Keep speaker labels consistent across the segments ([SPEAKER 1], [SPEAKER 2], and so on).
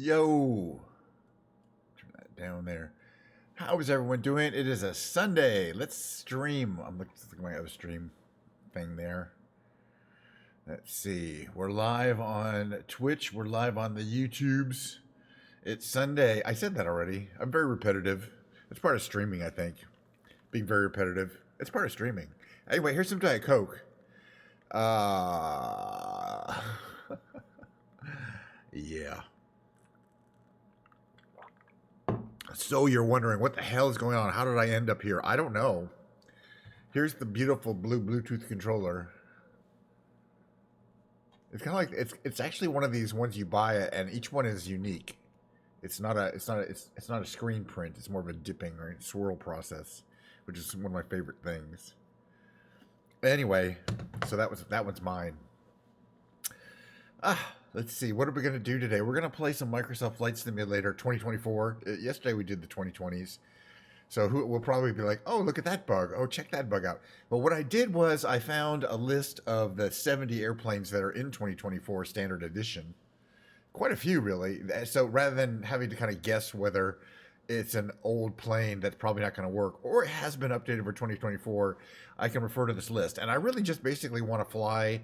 [SPEAKER 1] Yo, turn that down there. How is everyone doing? It is a Sunday. Let's stream. I'm looking at my other stream thing there. Let's see. We're live on Twitch. We're live on the YouTubes. It's Sunday. I said that already. I'm very repetitive. It's part of streaming, I think. Being very repetitive. It's part of streaming. Anyway, here's some Diet Coke. Yeah. So you're wondering, what the hell is going on? How did I end up here? I don't know. Here's the beautiful blue Bluetooth controller. It's kind of like it's actually one of these ones you buy it, and each one is unique. It's not a screen print. It's more of a dipping or swirl process, which is one of my favorite things. Anyway, so that one's mine. Let's see. What are we going to do today? We're going to play some Microsoft Flight Simulator 2024. Yesterday we did the 2020s. So we'll probably be like, oh, look at that bug. Oh, check that bug out. But what I did was I found a list of the 70 airplanes that are in 2024 Standard Edition. Quite a few, really. So rather than having to kind of guess whether it's an old plane that's probably not going to work or it has been updated for 2024, I can refer to this list. And I really just basically want to fly,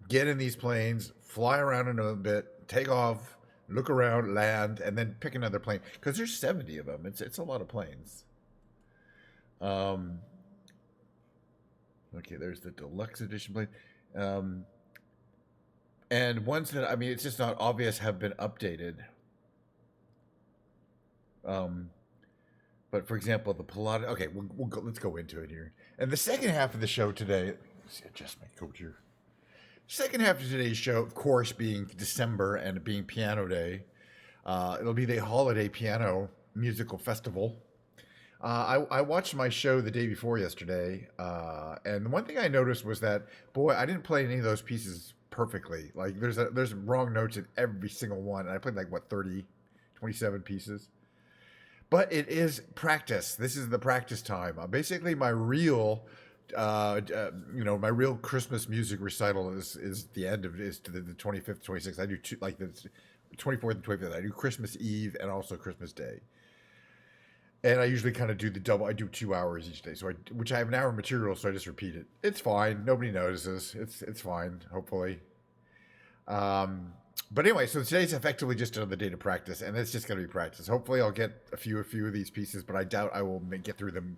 [SPEAKER 1] get in these planes, fly around in a bit, take off, look around, land, and then pick another plane. Because there's 70 of them. It's a lot of planes. Okay, there's the deluxe edition plane. And ones that, I mean, it's just not obvious have been updated. But for example, the Pilatus. Okay, we'll go, let's go into it here. And the second half of the show today. Let's see, adjust my coat here. Second half of today's show, of course, being December and being Piano Day. It'll be the Holiday Piano Musical Festival. I watched my show the day before yesterday, and the one thing I noticed was that, boy, I didn't play any of those pieces perfectly. Like, there's wrong notes in every single one, and I played like, 27 pieces. But it is practice. This is the practice time. Basically, my real... my real Christmas music recital is the end of is to the 25th, 26th. I do two, like the 24th and 25th. I do Christmas Eve and also Christmas Day. And I usually kind of do the double. I do 2 hours each day, which I have an hour of material, so I just repeat it. It's fine. Nobody notices. It's fine. Hopefully. But anyway, so today's effectively just another day to practice, and it's just going to be practice. Hopefully, I'll get a few of these pieces, but I doubt I will get through them.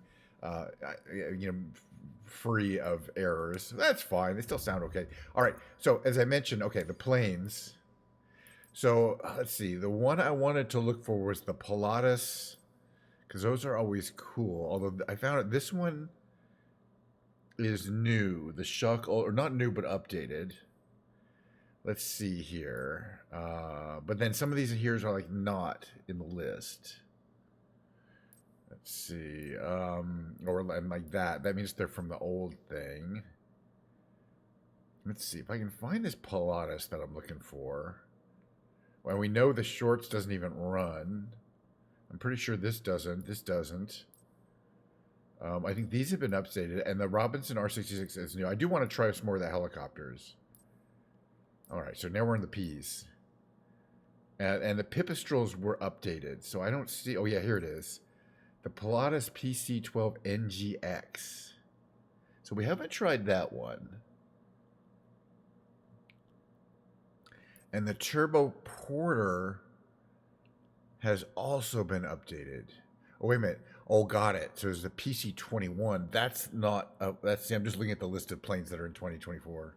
[SPEAKER 1] Free of errors. That's fine. They still sound okay. All right. So as I mentioned, okay, the planes. So let's see. The one I wanted to look for was the Pilatus, because those are always cool. Although I found it, this one is new. The Shuck, or not new, but updated. Let's see here. But then some of these here are like not in the list. Let's see, or like that. That means they're from the old thing. Let's see if I can find this Pilatus that I'm looking for. Well, we know the shorts doesn't even run. I'm pretty sure this doesn't. This doesn't. I think these have been updated, and the Robinson R66 is new. I do want to try some more of the helicopters. All right, so now we're in the P's. And the Pipistrels were updated, so I don't see... Oh, yeah, here it is. The Pilatus PC-12 NGX. So we haven't tried that one. And the Turbo Porter has also been updated. Oh, wait a minute. Oh, got it. So there's the PC-21. That's not... that's. I'm just looking at the list of planes that are in 2024.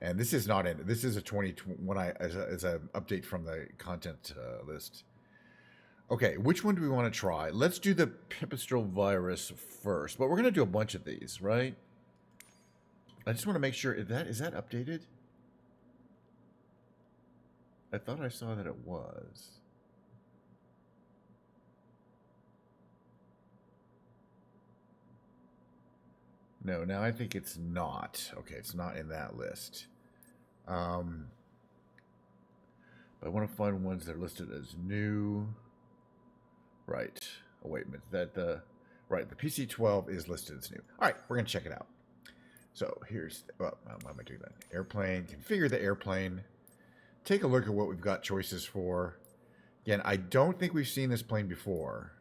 [SPEAKER 1] And this is not in... This is a 2021 as an update from the content list. Okay, which one do we want to try? Let's do the Pipistrel virus first. But we're going to do a bunch of these, right? I just want to make sure, is that updated? I thought I saw that it was. No, now I think it's not. Okay, it's not in that list. But I want to find ones that are listed as new. Right. Oh, wait a minute. Right, the PC-12 is listed as new. All right, we're going to check it out. So here's... Well, why am I doing that? Airplane. Configure the airplane. take a look at what we've got choices for. Again, I don't think we've seen this plane before.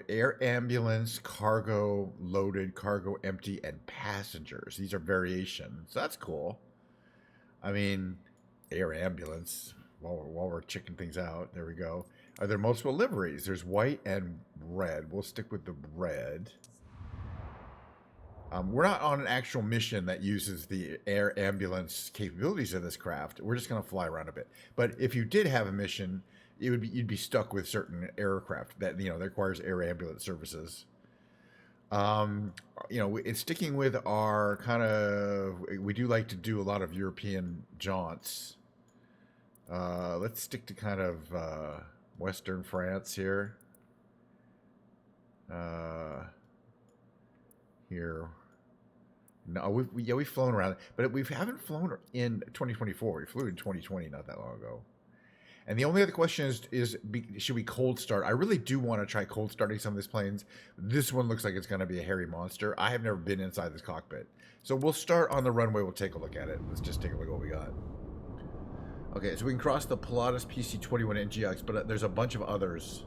[SPEAKER 1] Air ambulance, cargo loaded, cargo empty, and passengers. These are variations. That's cool. I mean, air ambulance. While we're checking things out, there we go. Are there multiple liveries? There's white and red. We'll stick with the red. We're not on an actual mission that uses the air ambulance capabilities of this craft. We're just going to fly around a bit. But if you did have a mission, you'd be stuck with certain aircraft that that requires air ambulance services. It's sticking with our kind of. We do like to do a lot of European jaunts. Let's stick to kind of Western France here. Here. No, we've flown around, but we haven't flown in 2024. We flew in 2020 not that long ago. And the only other question is should we cold start? I really do want to try cold starting some of these planes. This one looks like it's going to be a hairy monster. I have never been inside this cockpit. So we'll start on the runway. We'll take a look at it. Let's just take a look at what we got. Okay, so we can cross the Pilatus PC-21 NGX, but there's a bunch of others.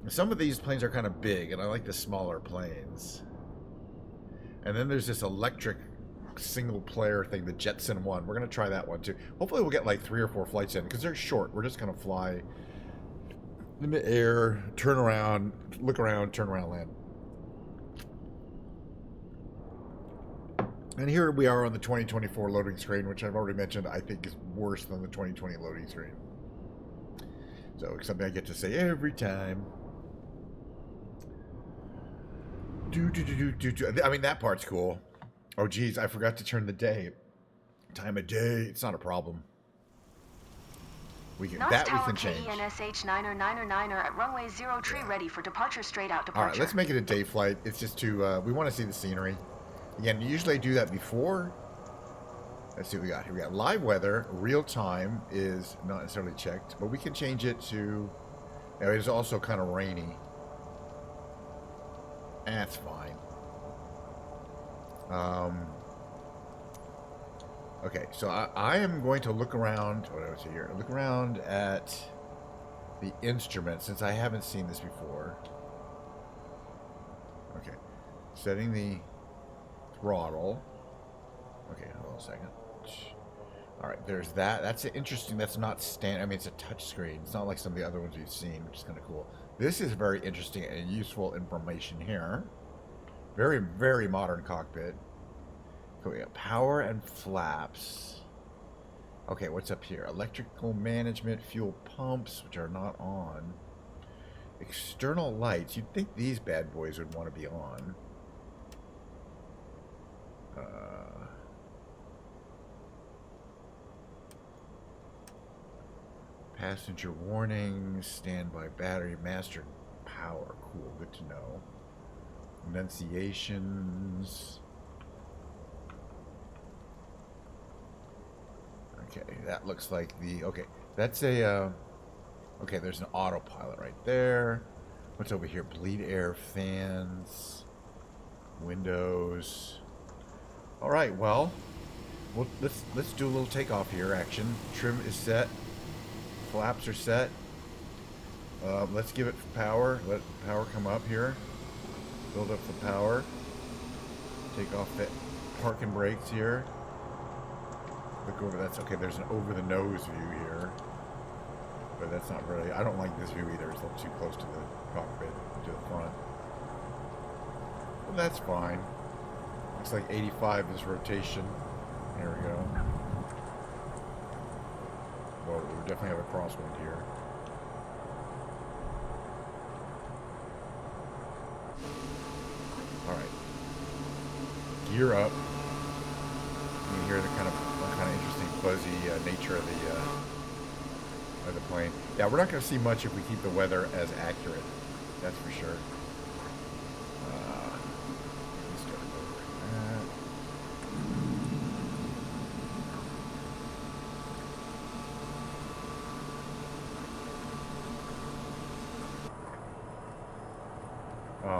[SPEAKER 1] Some of these planes are kind of big, and I like the smaller planes. And then there's this electric single player thing, the Jetson one. We're going to try that one too. Hopefully we'll get like 3 or 4 flights in, because they're short. We're just going to fly in the air, turn around, look around, turn around, land. And here we are on the 2024 loading screen, which I've already mentioned I think is worse than the 2020 loading screen. So it's something I get to say every time. I mean, that part's cool. Oh, geez, I forgot to turn the day. Time of day. It's not a problem. We can change.
[SPEAKER 2] NSH 9er at runway 0 tree ready for departure, straight out departure.
[SPEAKER 1] All right, let's make it a day flight. It's just to, we want to see the scenery. Again, usually I do that before. Let's see what we got here. We got live weather. Real time is not necessarily checked, but we can change it to, it is also kind of rainy. That's fine. Okay, so I am going to look around. What do I see here? Look around at the instrument since I haven't seen this before. Okay, setting the throttle. Okay, hold on a second. All right, there's that. That's interesting. That's not standard. I mean, it's a touch screen. It's not like some of the other ones you've seen, which is kind of cool. This is very interesting and useful information here. Very, very modern cockpit. Okay, we got power and flaps. Okay, what's up here? Electrical management, fuel pumps, which are not on. External lights. You'd think these bad boys would want to be on. Passenger warnings, standby battery, master power. Cool, good to know. Enunciations. Okay, that looks like the... Okay, that's a... okay, there's an autopilot right there. What's over here? Bleed air fans. Windows. All right, well, let's do a little takeoff here. Action. Trim is set. Flaps are set. Let's give it power. Let power come up here. Build up the power. Take off the parking brakes here. Look over. That's okay. There's an over-the-nose view here, but that's not really. I don't like this view either. It's a little too close to the cockpit, to the front. Well, that's fine. Looks like 85 is rotation. There we go. Well, we definitely have a crosswind here. All right. Gear up. You can hear the kind of interesting fuzzy nature of the plane. Yeah, we're not going to see much if we keep the weather as accurate. That's for sure. Let's start over like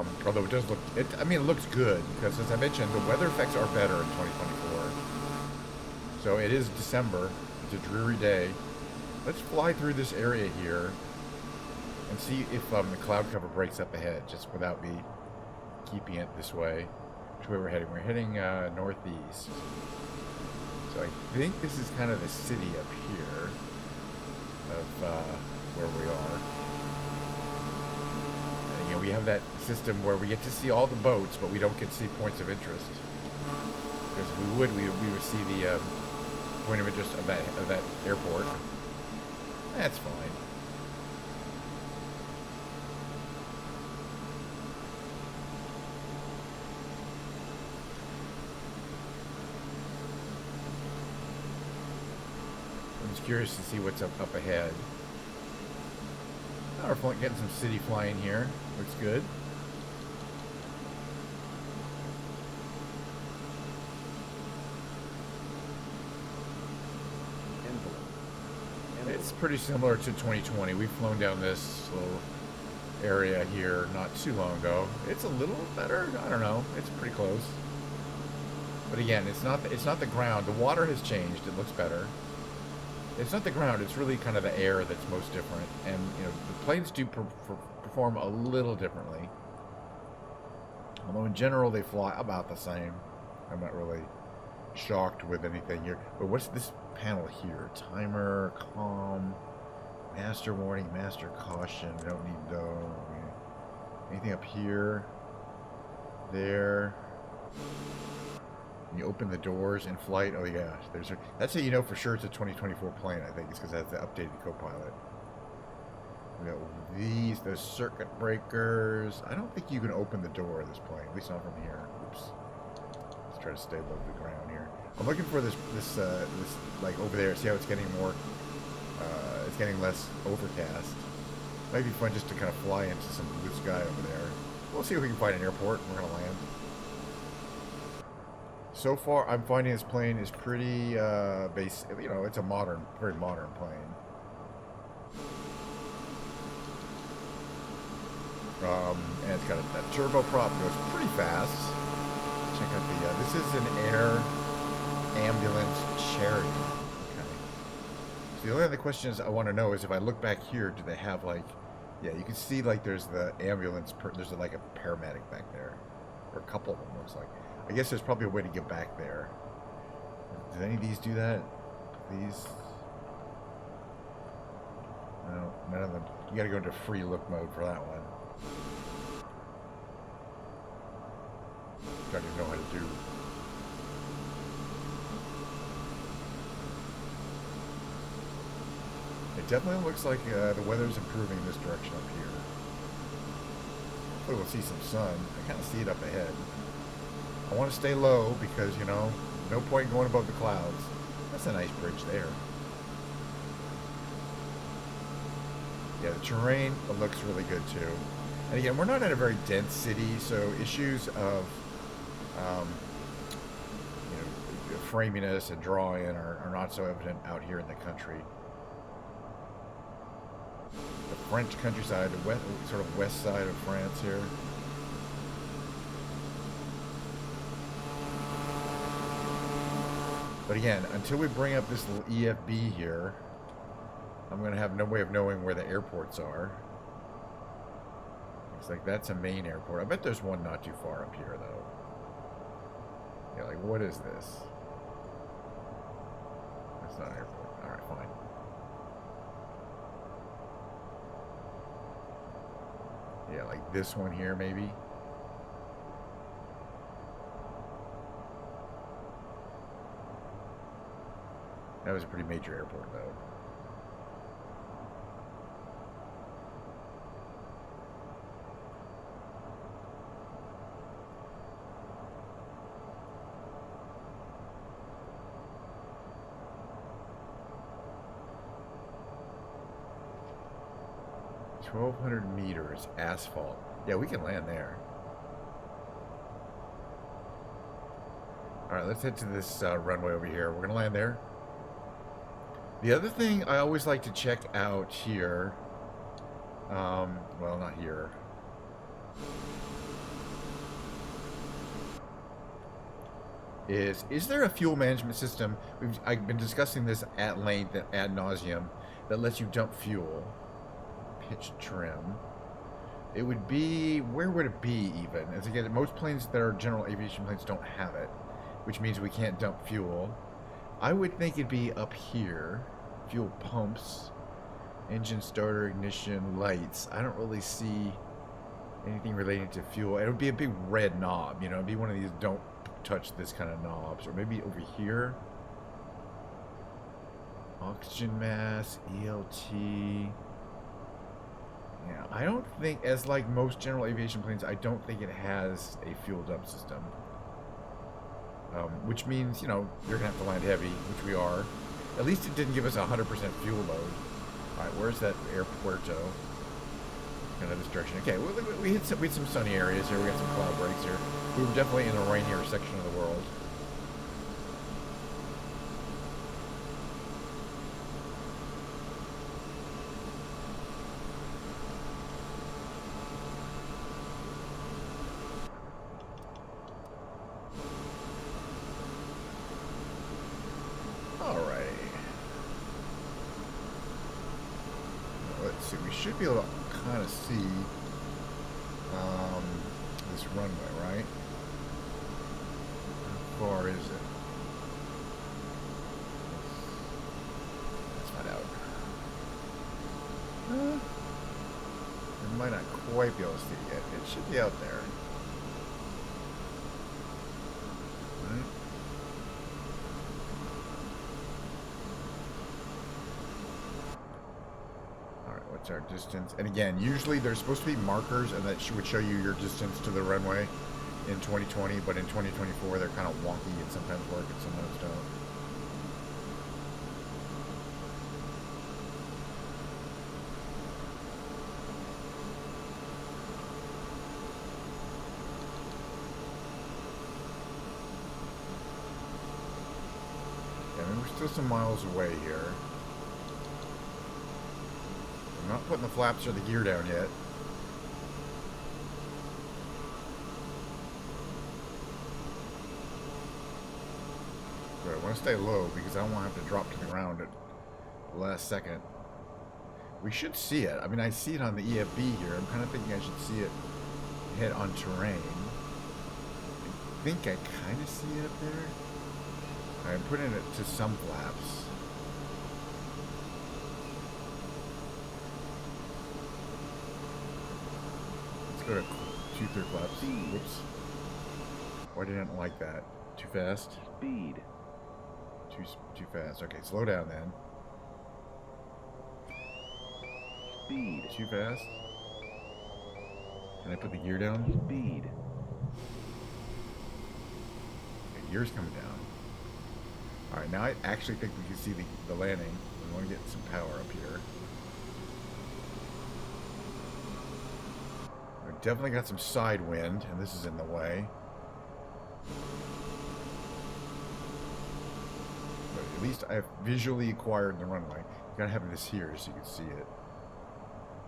[SPEAKER 1] that. Although it does look, I mean, it looks good because, as I mentioned, the weather effects are better in 2024. So it is December. It's a dreary day. Let's fly through this area here and see if the cloud cover breaks up ahead, just without me keeping it this way. Which way we're heading? We're heading northeast. So I think this is kind of the city up here of where we are. And again, we have that system where we get to see all the boats, but we don't get to see points of interest. Because if we would, we would see the point of interest of that airport. That's fine. I'm just curious to see what's up ahead. Oh, we're getting some city flying here. Looks good. It's pretty similar to 2020. We've flown down this little area here not too long ago. It's a little better. I don't know. It's pretty close. But again, it's not the ground. The water has changed. It looks better. It's not the ground. It's really kind of the air that's most different. And you know, the planes do perform a little differently. Although in general they fly about the same. I'm not really shocked with anything here. But what's this panel here? Timer, calm, master warning, master caution. We don't need those. Anything up here? There. When you open the doors in flight, oh yeah, that's how you know for sure it's a 2024 plane. I think it's because it has the updated co-pilot. We got those circuit breakers. I don't think you can open the door of this plane, at least not from here. Oops. Let's try to stay above the ground here. I'm looking for this like over there. See how it's getting more, it's getting less overcast. Might be fun just to kind of fly into some blue sky over there. We'll see if we can find an airport. We're gonna land. So far, I'm finding this plane is pretty basic. You know, it's a very modern plane. And it's got that turboprop goes pretty fast. Check out this is an air ambulance Cherry. Okay. So the only other questions I want to know is if I look back here, do they have like, yeah, you can see like there's the ambulance, there's like a paramedic back there. Or a couple of them, looks like. I guess there's probably a way to get back there. Do any of these do that? These? No, none of them. You gotta go into free look mode for that one. Don't even know how to do. It definitely looks like the weather's improving in this direction up here. Hopefully we'll see some sun. I kind of see it up ahead. I want to stay low because, you know, no point going above the clouds. That's a nice bridge there. Yeah, the terrain looks really good too. And again, we're not in a very dense city, so issues of, you know, framiness and drawing are not so evident out here in the country. The French countryside, the sort of west side of France here. But again, until we bring up this little EFB here, I'm going to have no way of knowing where the airports are. Looks like that's a main airport. I bet there's one not too far up here, though. Yeah, like, what is this? That's not an airport. Alright, fine. Yeah, like this one here, maybe. That was a pretty major airport, though. $1,200 asphalt. Yeah, we can land there. All right, let's head to this runway over here. We're gonna land there. The other thing I always like to check out here, well, not here. is there a fuel management system? I've been discussing this at length, ad nauseum, that lets you dump fuel. Pitch trim. It would be, where would it be even? As again, most planes that are general aviation planes don't have it, which means we can't dump fuel. I would think it'd be up here. Fuel pumps, engine starter, ignition, lights. I don't really see anything relating to fuel. It would be a big red knob, you know, it'd be one of these don't touch this kind of knobs. Or maybe over here. Oxygen mask, ELT. Yeah, I don't think, as like most general aviation planes, I don't think it has a fuel dump system. Which means, you know, you're going to have to land heavy, which we are. At least it didn't give us 100% fuel load. Alright, where's that airpuerto? Kind of this direction. Okay, we had some sunny areas here. We got some cloud breaks here. We were definitely in the rainier section of the world. We should be able to kind of see this runway, right? How far is it? Let's find out. We might not quite be able to see it yet. It should be out there. What's our distance? And again, usually there's supposed to be markers, and that would show you your distance to the runway in 2020, but in 2024 they're kind of wonky and sometimes work and sometimes don't. Yeah, I mean, we're still some miles away here. I'm not putting the flaps or the gear down yet. But I want to stay low because I don't want to have to drop to the ground at the last second. We should see it. I mean, I see it on the EFB here. I'm kind of thinking I should see it hit on terrain. I think I kind of see it up there. I'm putting it to some flaps. Go to 2/3 flaps. Whoops. Why didn't I like that? Too fast?
[SPEAKER 3] Speed.
[SPEAKER 1] Too fast. Okay, slow down then.
[SPEAKER 3] Speed.
[SPEAKER 1] Too fast? Can I put the gear down?
[SPEAKER 3] Speed.
[SPEAKER 1] Okay, gear's coming down. Alright, now I actually think we can see the landing. We want to get some power up here. Definitely got some side wind, and this is in the way. But at least I've visually acquired the runway. You gotta have this here so you can see it.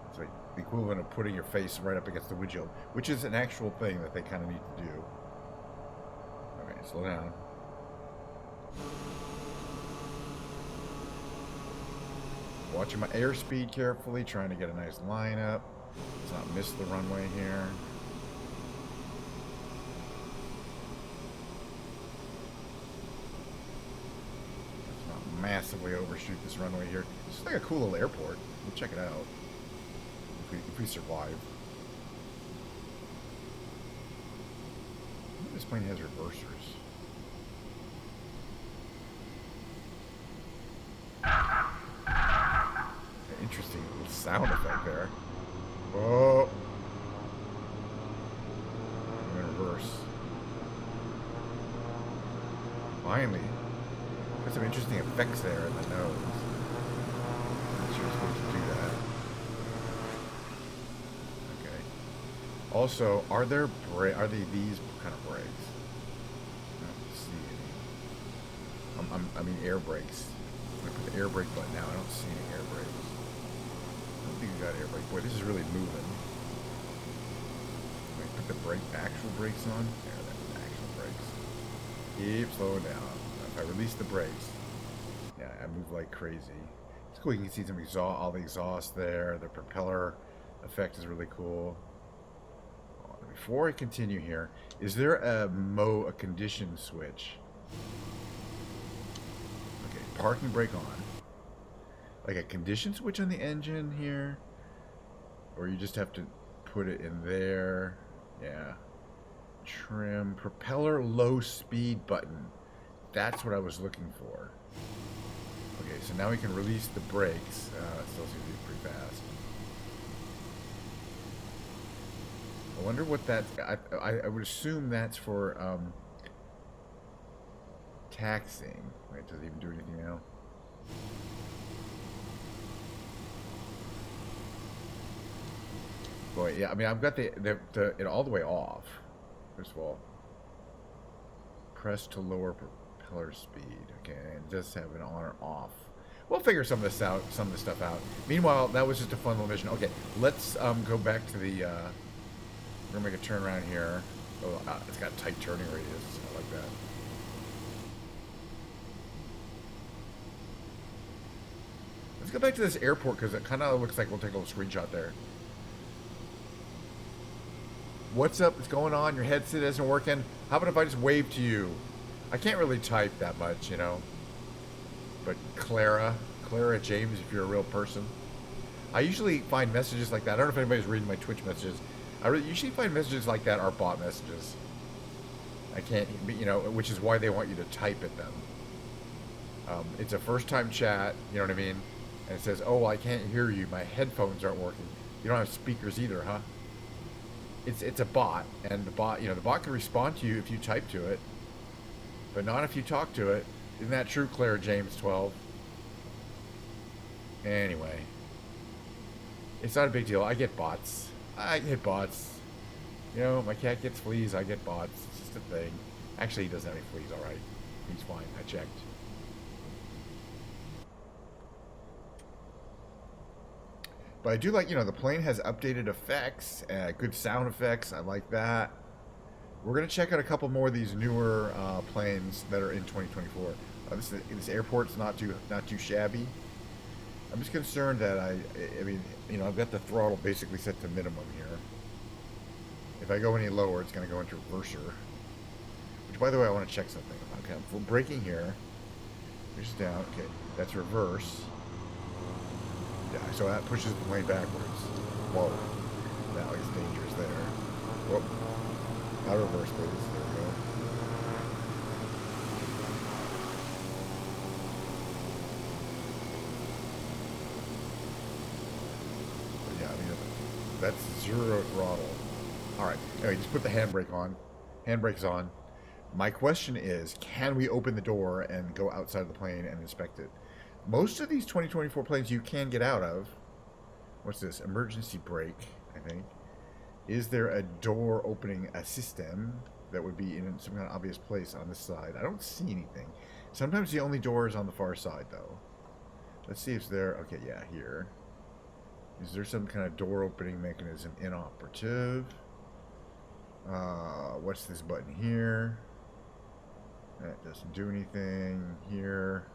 [SPEAKER 1] It's like the equivalent of putting your face right up against the windshield, which is an actual thing that they kind of need to do. Okay, slow down. Watching my airspeed carefully, trying to get a nice line up. Let's not miss the runway here. Let's not massively overshoot this runway here. This is like a cool little airport. We'll check it out. If we survive. I think this plane has reversers. Interesting little sound effect there. Oh, I'm in reverse. Finally. There's some interesting effects there in the nose. I'm not sure you're supposed to do that. Okay. Also, are there these kind of brakes? I don't see any. I mean air brakes. I put the air brake button now. I don't see any air brakes. I don't think we got air brake. Boy, this is really moving. Wait, put the actual brakes on? There, that's the actual brakes. Keep slowing down. If I release the brakes, yeah, I move like crazy. It's cool. You can see some exhaust, all the exhaust there. The propeller effect is really cool. Before I continue here, is there a condition switch? Okay, parking brake on. Like a condition switch on the engine here? Or you just have to put it in there? Yeah. Trim, propeller low speed button. That's what I was looking for. Okay, so now we can release the brakes. It still seems to be pretty fast. I wonder what that. I would assume that's for taxing. Wait, does it even do anything now? Boy, yeah. I mean, I've got it all the way off. First of all, press to lower propeller speed. Okay, and it does have an on or off. We'll figure some of this stuff out. Meanwhile, that was just a fun little mission. Okay, let's go back to the. We're gonna make a turn around here. Oh, it's got tight turning radius. I like that. Let's go back to this airport because it kind of looks like we'll take a little screenshot there. What's up? What's going on? Your headset isn't working. How about if I just wave to you? I can't really type that much, you know. But Clara James, if you're a real person. I usually find messages like that. I don't know if anybody's reading my Twitch messages. I usually find messages like that are bot messages. I can't, you know, which is why they want you to type at them. It's a first-time chat, you know what I mean? And it says, "Oh, I can't hear you. My headphones aren't working. You don't have speakers either, huh?" It's a bot, and the bot, you know, the bot can respond to you if you type to it, but not if you talk to it. Isn't that true, Claire James 12? Anyway, it's not a big deal. I get bots. I get bots. You know, my cat gets fleas. I get bots. It's just a thing. Actually, he doesn't have any fleas. All right, he's fine. I checked. But I do like, you know, the plane has updated effects, good sound effects. I like that. We're going to check out a couple more of these newer planes that are in 2024. This airport's not too shabby. I'm just concerned that I mean, you know, I've got the throttle basically set to minimum here. If I go any lower, it's going to go into reverser. Which, by the way, I want to check something. Okay, I'm braking here. Push down. Okay, that's reverse. Yeah, so that pushes the plane backwards. Whoa. Now it's dangerous there. Whoop. Out of reverse, please. There we go. But yeah, I mean, that's zero throttle. Alright, anyway, just put the handbrake on. Handbrake's on. My question is, can we open the door and go outside of the plane and inspect it? Most of these 2024 planes you can get out of. What's this? Emergency brake, I think. Is there a door opening a system that would be in some kind of obvious place on this side? I don't see anything. Sometimes the only door is on the far side, though. Let's see if it's there. Okay, yeah, here. Is there some kind of door opening mechanism inoperative? What's this button here? That doesn't do anything here.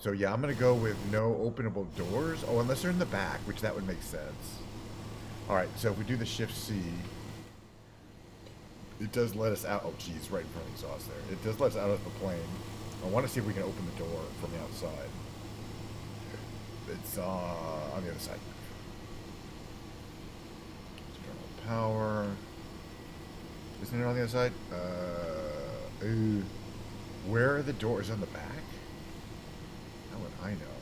[SPEAKER 1] So yeah, I'm going to go with no openable doors. Oh, unless they're in the back, which that would make sense. Alright, so if we do the Shift C, it does let us out. Oh, geez, right in front of the exhaust there. It does let us out of the plane. I want to see if we can open the door from the outside. It's on the other side. External power. Isn't it on the other side? Ooh. Where are the doors on the back? How would I know?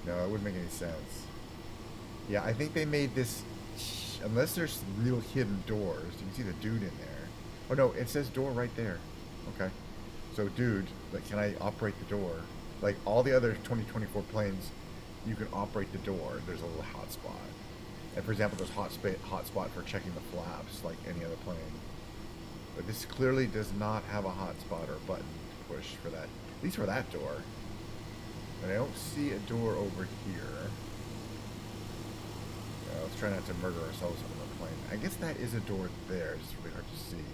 [SPEAKER 1] No, it wouldn't make any sense. Yeah, I think they made this, unless there's real hidden doors. You can see the dude in there. Oh no, it says door right there. Okay. So dude, like, can I operate the door? Like all the other 2024 planes, you can operate the door. There's a little hotspot. And for example, there's hotspot for checking the flaps like any other plane. But this clearly does not have a hotspot or a button to push for that. At least for that door. And I don't see a door over here. Let's try not to murder ourselves on the plane. I guess that is a door there. It's really hard to see.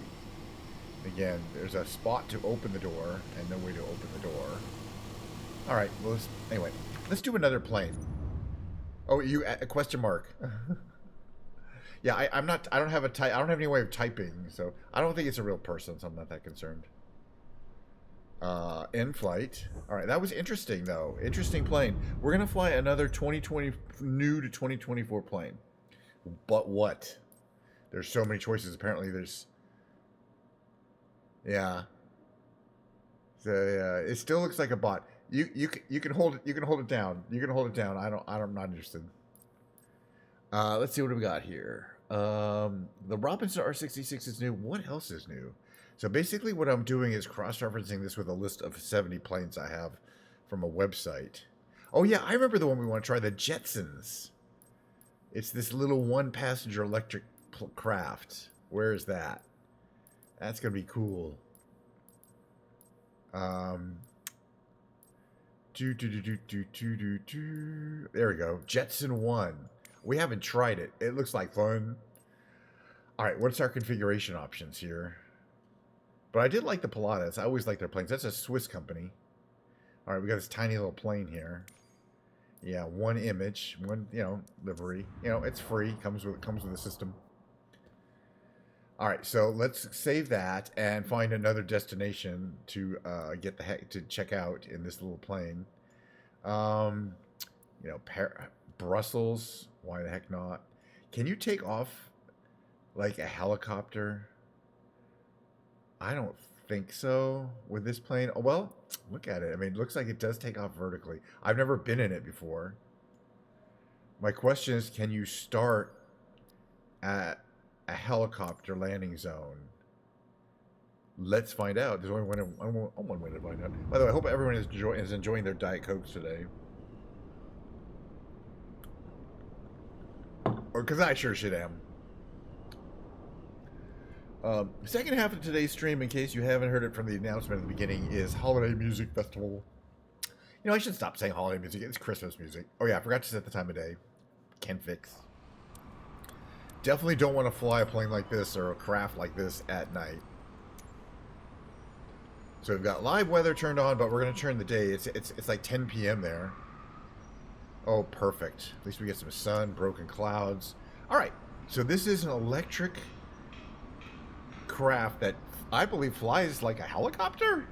[SPEAKER 1] Again, there's a spot to open the door and no way to open the door. All right. Well, anyway, let's do another plane. Oh, a question mark. Yeah, I'm not. I don't have I don't have any way of typing, so I don't think it's a real person. So I'm not that concerned. In flight. All right, that was interesting though. Interesting plane. We're gonna fly another 2020 new to 2024 plane. But what? There's so many choices. Apparently, there's. Yeah. So yeah, it still looks like a bot. You can hold it. You can hold it down. You can hold it down. I'm not interested. Let's see what we got here. The Robinson R66 is new. What else is new? So basically, what I'm doing is cross-referencing this with a list of 70 planes I have from a website. Oh yeah, I remember the one we want to try, the Jetsons. It's this little one-passenger electric craft. Where is that? That's gonna be cool. There we go. Jetson 1. We haven't tried it. It looks like fun. All right, what's our configuration options here? But I did like the Pilatus. I always like their planes. That's a Swiss company. All right, we got this tiny little plane here. Yeah, one image, one, livery. It's free. Comes with the system. All right, so let's save that and find another destination to to check out in this little plane. Brussels. Why the heck not? Can you take off like a helicopter? I don't think so with this plane. Oh, well, look at it. I mean, it looks like it does take off vertically. I've never been in it before. My question is, can you start at a helicopter landing zone? Let's find out. There's only one way to find out. By the way, I hope everyone is enjoying their Diet Cokes today. Or because I sure should am. Second half of today's stream, in case you haven't heard it from the announcement at the beginning, is Holiday Music Festival. I should stop saying holiday music. It's Christmas music. Oh yeah, I forgot to set the time of day. Can fix. Definitely don't want to fly a plane like this or a craft like this at night. So we've got live weather turned on, but we're going to turn the day. It's like 10 p.m. there. Oh, perfect. At least we get some sun, broken clouds. All right. So this is an electric craft that I believe flies like a helicopter,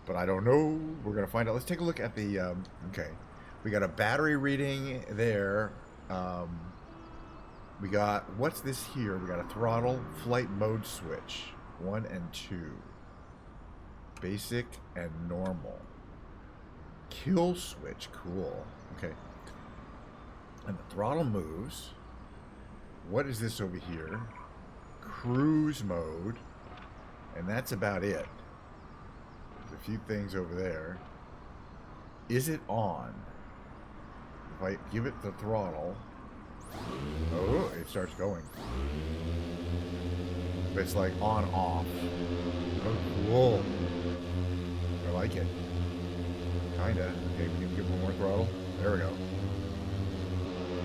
[SPEAKER 1] but I don't know. We're going to find out. Let's take a look at the, okay. We got a battery reading there. We got, what's this here? We got a throttle, flight mode switch, 1 and 2. Basic and normal. Kill switch, cool. Okay. And the throttle moves. What is this over here? Cruise mode. And that's about it. There's a few things over there. Is it on? If I give it the throttle... Oh, it starts going. It's like on off. Oh, cool. I like it. Kinda. Okay, we can give one more throttle. There we go.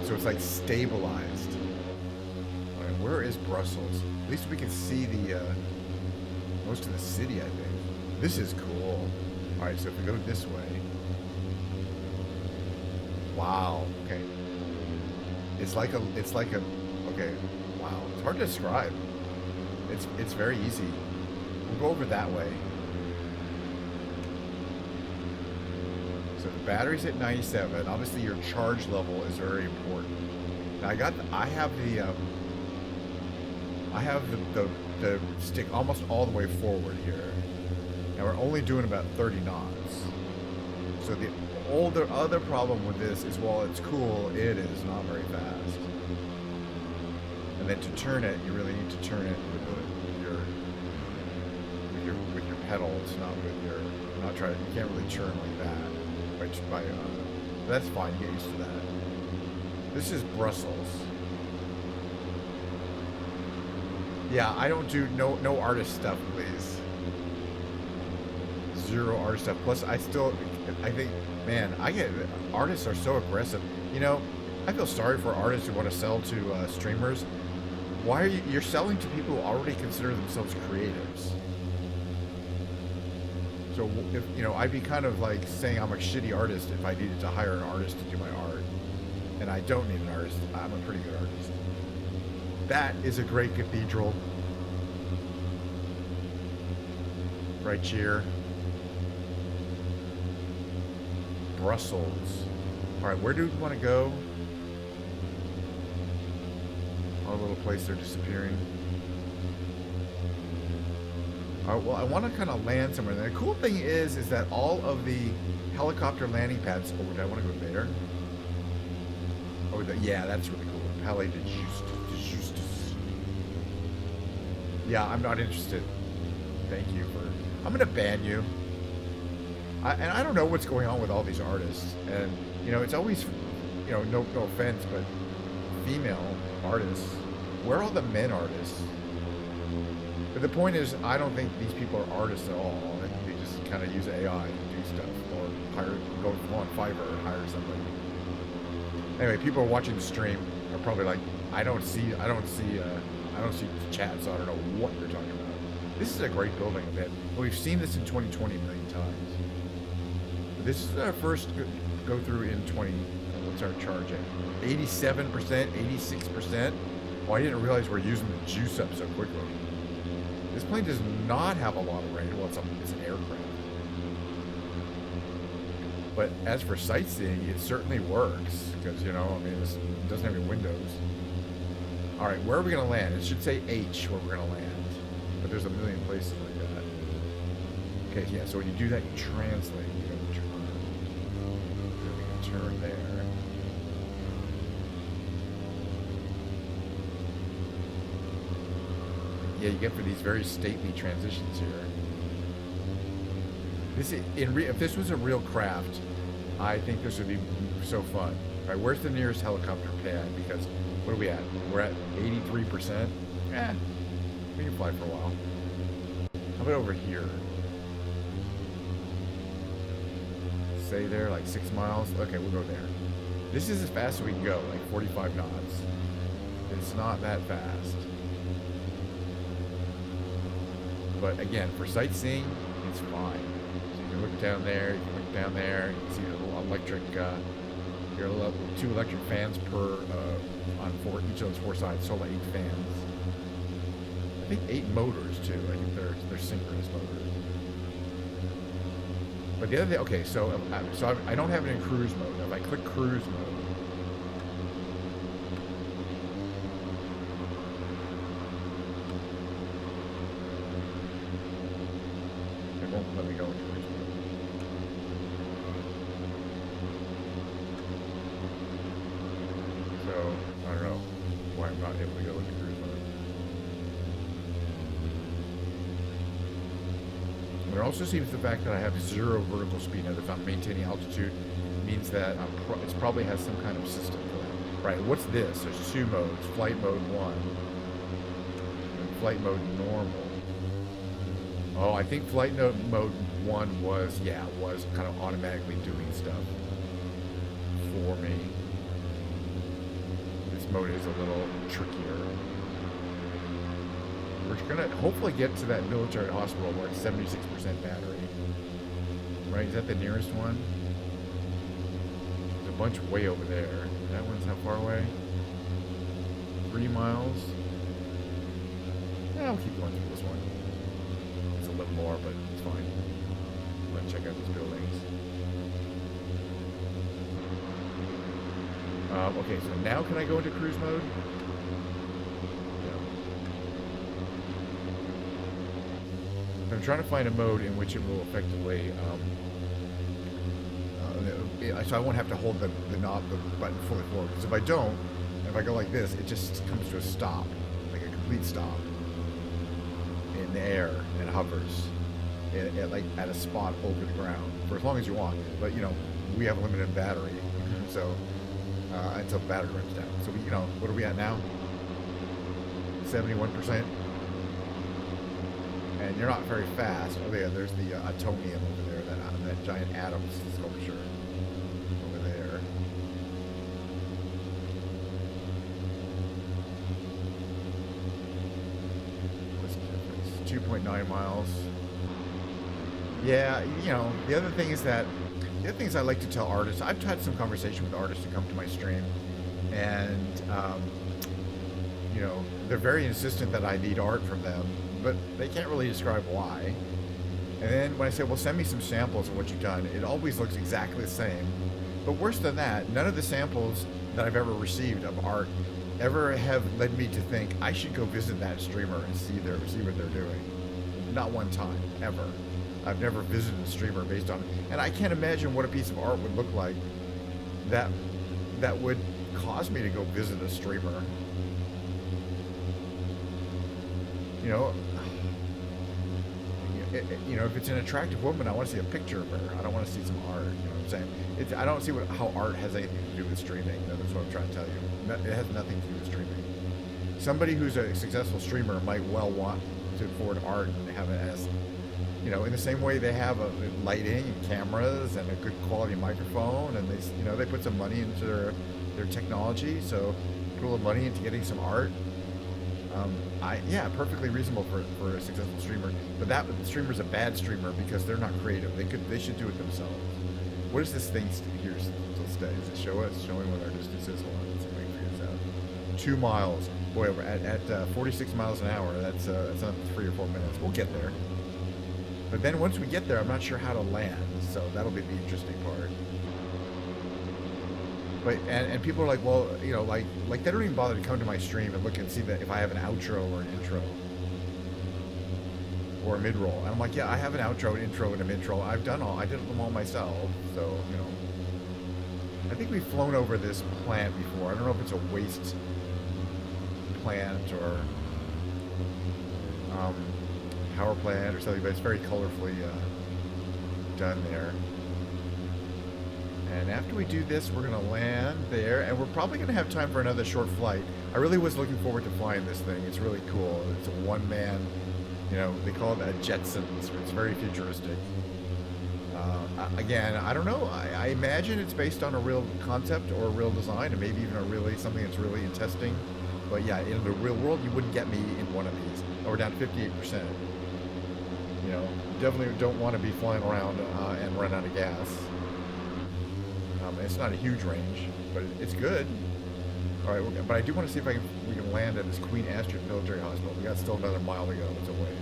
[SPEAKER 1] So it's like stabilized. All right, where is Brussels? At least we can see the most of the city, I think. This is cool. All right, so if we go this way. Wow. Okay. It's like a, okay, wow. It's hard to describe. It's very easy. We'll go over that way. So the battery's at 97. Obviously your charge level is very important. Now I have the stick almost all the way forward here. And we're only doing about 30 knots. So the other problem with this is while it's cool, it is not very fast. And then to turn it, you really need to turn it with your pedals, not with your, you can't really turn like that. That's fine, get used to that. This is Brussels. Yeah, I don't do no artist stuff, please. Zero artist stuff. Plus, I think, man, artists are so aggressive. I feel sorry for artists who want to sell to streamers. Why are you're selling to people who already consider themselves creatives? So if I'd be kind of like saying I'm a shitty artist if I needed to hire an artist to do my art, and I don't need an artist. I'm a pretty good artist. That is a great cathedral. Right here. Brussels. All right, where do we want to go? Our little place they're disappearing. All right, well, I want to kind of land somewhere. And the cool thing is that all of the helicopter landing pads. Oh, I want to go there. Oh, yeah, that's really cool. Palais de Justice. Yeah, I'm not interested. Thank you for. I'm gonna ban you. And I don't know what's going on with all these artists. And it's always, no offense, but female artists. Where are all the men artists? But the point is, I don't think these people are artists at all. I think they just kind of use AI to do stuff, or go on Fiverr and hire somebody. Anyway, people are watching the stream are probably like, I don't see the chat, so I don't know what you're talking about. This is a great building event. Well, we've seen this in 2020 a million times. But this is our first go through in 20. What's our charge at? 87%, 86%. Oh, I didn't realize we're using the juice up so quickly. This plane does not have a lot of range. Well, it's an aircraft. But as for sightseeing, it certainly works because it doesn't have any windows. All right, where are we going to land? It should say H where we're going to land, but there's a million places like that. Okay, yeah. So when you do that, you translate. You go turn there. Yeah, you get for these very stately transitions here. If this was a real craft, I think this would be so fun. All right, where's the nearest helicopter pad? Because what are we at? We're at 83%. We can fly for a while. How about over here? Stay there, like 6 miles. Okay, we'll go there. This is as fast as we can go, like 45 knots. It's not that fast. But again, for sightseeing, it's fine. So you can look down there, you can look down there, you can see the little electric, two electric fans per, on each of those 4 sides, so like 8 fans. I think 8 motors too. I think they're synchronous motors. But the other thing, okay, so I don't have it in cruise mode. If I click cruise mode, let me go into cruise mode. So, I don't know why I'm not able to go into cruise mode. But it also seems the fact that I have 0 vertical speed, now if I'm maintaining altitude, means that it probably has some kind of system for that. Right, what's this? There's 2 modes, flight mode 1, and flight mode normal. Oh, I think flight mode 1 was kind of automatically doing stuff for me. This mode is a little trickier. We're gonna hopefully get to that military hospital where it's 76% battery. Right, is that the nearest one? There's a bunch way over there. That one's how far away? 3 miles? Yeah, we'll keep going through this one. It's a little more, but it's fine. Let's check out these buildings. Okay, so now can I go into cruise mode? No. I'm trying to find a mode in which it will effectively, so I won't have to hold the button fully forward. Because if I don't, if I go like this, it just comes to a stop, like a complete stop in the air, and it hovers at a spot over the ground for as long as you want. But we have a limited battery, so until the battery runs down. So what are we at now? 71%. And you're not very fast. Oh yeah, there's the atomium over there, that giant atom sculpture over there. What's the difference? 2.9 miles. Yeah, the other thing is that the other things I like to tell artists. I've had some conversation with artists to come to my stream, and they're very insistent that I need art from them, but they can't really describe why. And then when I say, well, send me some samples of what you've done, it always looks exactly the same. But worse than that, none of the samples that I've ever received of art ever have led me to think I should go visit that streamer and see what they're doing. Not one time, ever. I've never visited a streamer based on, and I can't imagine what a piece of art would look like that would cause me to go visit a streamer. If it's an attractive woman, I want to see a picture of her. I don't want to see some art. You know what I'm saying? I don't see how art has anything to do with streaming. That's what I'm trying to tell you. It has nothing to do with streaming. Somebody who's a successful streamer might well want to afford art and have it as, in the same way they have lighting and cameras and a good quality microphone, and they put some money into their technology, so put a little money into getting some art. Perfectly reasonable for a successful streamer, but that streamer's a bad streamer because they're not creative. They should do it themselves. What is this thing here still stay? Does it show us showing what our distance is? Hold on, let's see if we can figure this out. 2 miles. Boy, over at 46 miles an hour. That's another 3 or 4 minutes. We'll get there. But then once we get there, I'm not sure how to land, so that'll be the interesting part. But and people are like, well, like they don't even bother to come to my stream and look and see that if I have an outro or an intro or a mid-roll. And I'm like, yeah, I have an outro, an intro, and a mid-roll. I did them all myself. So I think we've flown over this plant before. I don't know if it's a waste plant or power plant or something, but it's very colorfully done there. And after we do this, we're going to land there, and we're probably going to have time for another short flight. I really was looking forward to flying this thing. It's really cool. It's a one-man, they call it a Jetson. It's very futuristic. Again, I don't know. I imagine it's based on a real concept or a real design, and maybe even something that's really in testing. But yeah, in the real world, you wouldn't get me in one of these. Oh, we're down to 58%. Definitely don't want to be flying around and run out of gas. It's not a huge range, but it's good. All right, but I do want to see if we can land at this Queen Astrid Military Hospital. We got still another mile to go. It's a ways.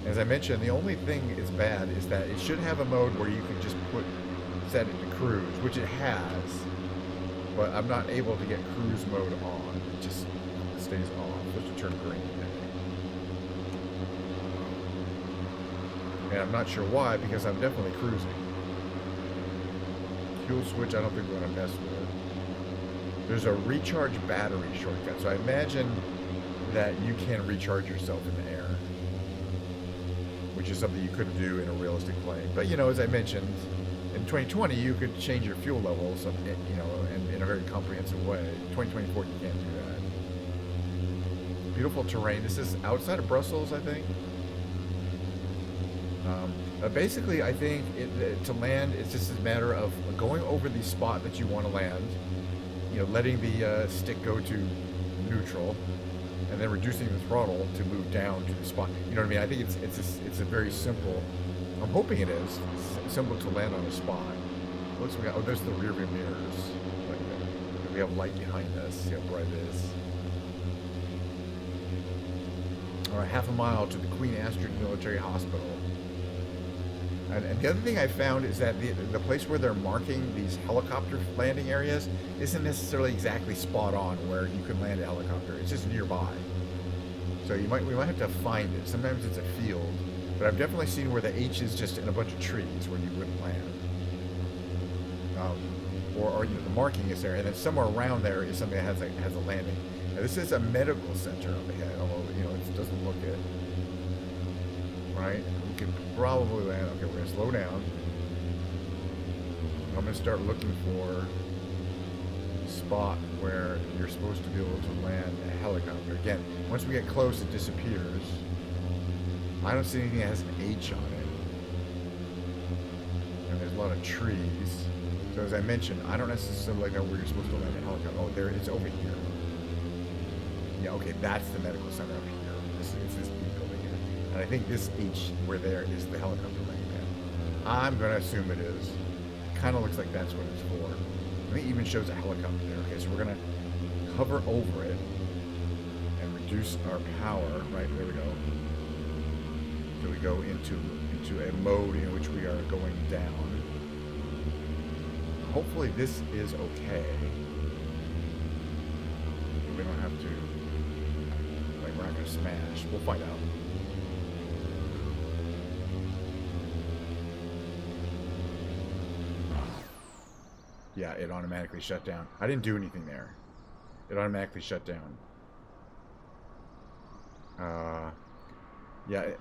[SPEAKER 1] As I mentioned, the only thing is bad is that it should have a mode where you can just set it to cruise, which it has, but I'm not able to get cruise mode on. It just stays off. It's supposed to turn green. And I'm not sure why, because I'm definitely cruising. Fuel switch, I don't think we're going to mess with. There's a recharge battery shortcut, so I imagine that you can recharge yourself in the air, which is something you couldn't do in a realistic plane. But as I mentioned, in 2020 you could change your fuel levels, in a very comprehensive way. 2024 you can't do that. Beautiful terrain. This is outside of Brussels, I think. Basically, I think to land, it's just a matter of going over the spot that you want to land, letting the stick go to neutral, and then reducing the throttle to move down to the spot. You know what I mean? I think it's a very simple. I'm hoping it is simple to land on a spot. Looks like, oh, there's the rear view mirrors. We have light behind us. See how bright it is. All right, half a mile to the Queen Astrid Military Hospital. And the other thing I found is that the place where they're marking these helicopter landing areas isn't necessarily exactly spot on where you can land a helicopter. It's just nearby. So we might have to find it. Sometimes it's a field, but I've definitely seen where the H is just in a bunch of trees where you wouldn't land. Or the marking is there, and then somewhere around there is something that has a landing. Now, this is a medical center up ahead, although it doesn't look it. Right? We could probably land. Okay, we're gonna slow down. I'm gonna start looking for a spot where you're supposed to be able to land a helicopter. Again, once we get close, it disappears. I don't see anything that has an H on it. And there's a lot of trees. So as I mentioned, I don't necessarily know where you're supposed to land a helicopter. Oh, there it's over here. Yeah, okay, that's the medical center up here. It's this big building here. And I think this H where there is the helicopter landing pad. I'm going to assume it is. Kind of looks like that's what it's for. I think it even shows a helicopter there. Okay, so we're going to hover over it and reduce our power. Right, there we go. So we go into a mode in which we are going down. Hopefully this is okay. We don't have to, like, we're not going to smash. We'll find out. Yeah, it automatically shut down. I didn't do anything there. It automatically shut down. Yeah,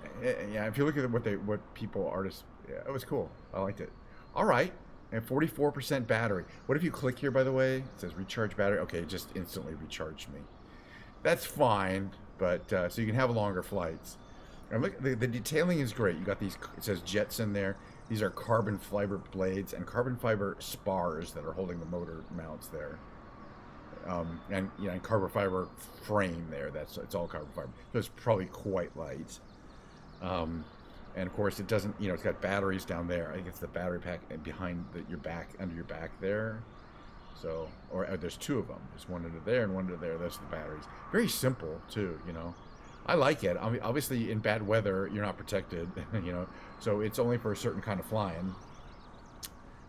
[SPEAKER 1] yeah. If you look at what people, artists, yeah, it was cool. I liked it. All right, and 44% battery. What if you click here? By the way, it says recharge battery. Okay, it just instantly recharged me. That's fine, but so you can have longer flights. And look, the detailing is great. You got these. It says jets in there. These are carbon fiber blades and carbon fiber spars that are holding the motor mounts there. And you know, and carbon fiber frame there. It's all carbon fiber. So it's probably quite light. And of course, it doesn't. You know, it's got batteries down there. I think it's the battery pack behind your back, under your back there. So, or there's two of them. There's one under there and one under there. Those are the batteries. Very simple too. You know, I like it. I mean, obviously, in bad weather, you're not protected. You know, so it's only for a certain kind of flying.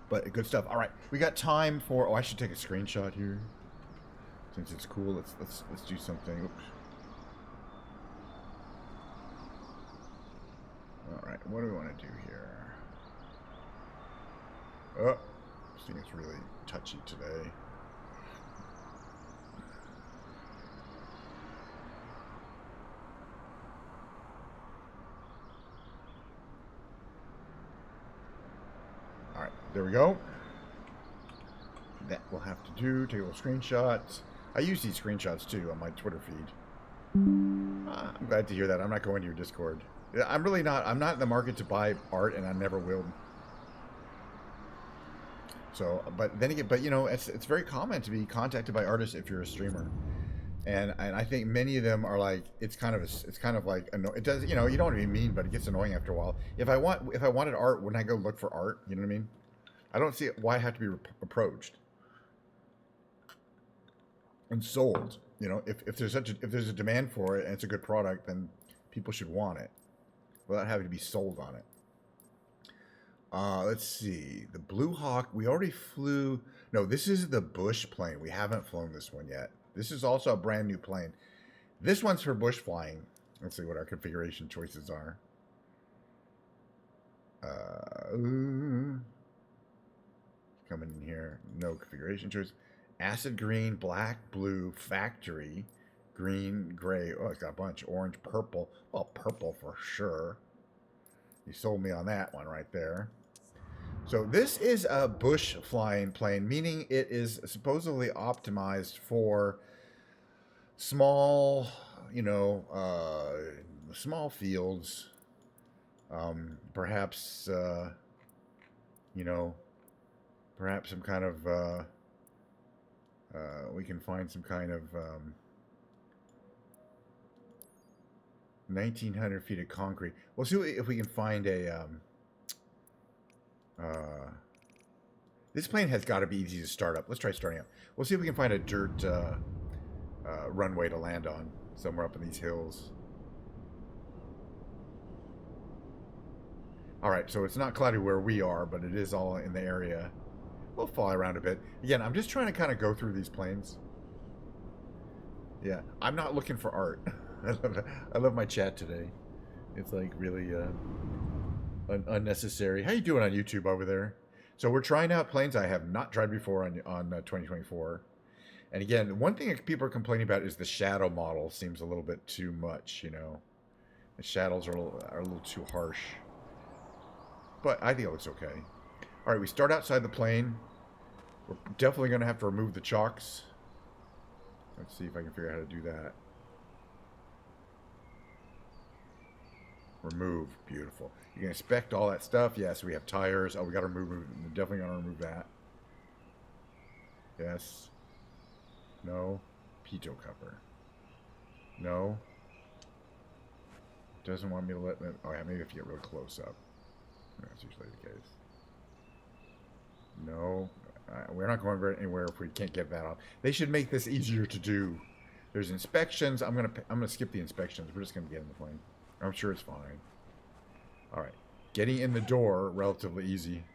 [SPEAKER 1] But good stuff. All right, we got time for. Oh, I should take a screenshot here. Since it's cool, let's do something. Oops. All right, what do we want to do here? Oh, this thing is really touchy today. All right, there we go. That we'll have to do. Take a little screenshots. I use these screenshots too on my Twitter feed. I'm glad to hear that. I'm not going to your Discord. I'm really not. I'm not in the market to buy art, and I never will. So, but then again, but you know, it's very common to be contacted by artists if you're a streamer, and I think many of them are like, it's kind of like it does, you know, you don't want to be mean, but it gets annoying after a while. If I wanted art, wouldn't I go look for art? You know what I mean? I don't see why I have to be approached and sold. You know, if there's a demand for it and it's a good product, then people should want it without having to be sold on it. Let's see. The Blue Hawk, we already flew. No, this is the Bush plane. We haven't flown this one yet. This is also a brand new plane. This one's for bush flying. Let's see what our configuration choices are. Coming in here. No configuration choice. Acid green, black, blue, factory, green, gray. Oh, it's got a bunch. Orange, purple. Well, purple for sure. You sold me on that one right there. So this is a bush flying plane, meaning it is supposedly optimized for small, you know, small fields. Perhaps, you know, perhaps some kind of, we can find some kind of 1,900 feet of concrete. We'll see if we can find a. This plane has got to be easy to start up. Let's try starting up. We'll see if we can find a dirt runway to land on somewhere up in these hills. All right, so it's not cloudy where we are, but it is all in the area. We'll fly around a bit. Again, I'm just trying to kind of go through these planes. Yeah, I'm not looking for art. I love my chat today. It's like really unnecessary. How you doing on YouTube over there? So we're trying out planes I have not tried before on 2024. And again, one thing that people are complaining about is the shadow model seems a little bit too much, you know. The shadows are a little too harsh. But I think it looks okay. All right, we start outside the plane. We're definitely going to have to remove the chocks. Let's see if I can figure out how to do that. Remove. Beautiful. You can inspect all that stuff. Yes, we have tires. Oh, we got to remove. We're definitely going to remove that. Yes. No. Pitot cover. No. Doesn't want me to let them. Oh yeah, maybe if you get real close up. That's usually the case. No, we're not going anywhere if we can't get that off. They should make this easier to do. There's inspections. I'm gonna skip the inspections. We're just gonna get in the plane. I'm sure it's fine. All right, getting in the door relatively easy.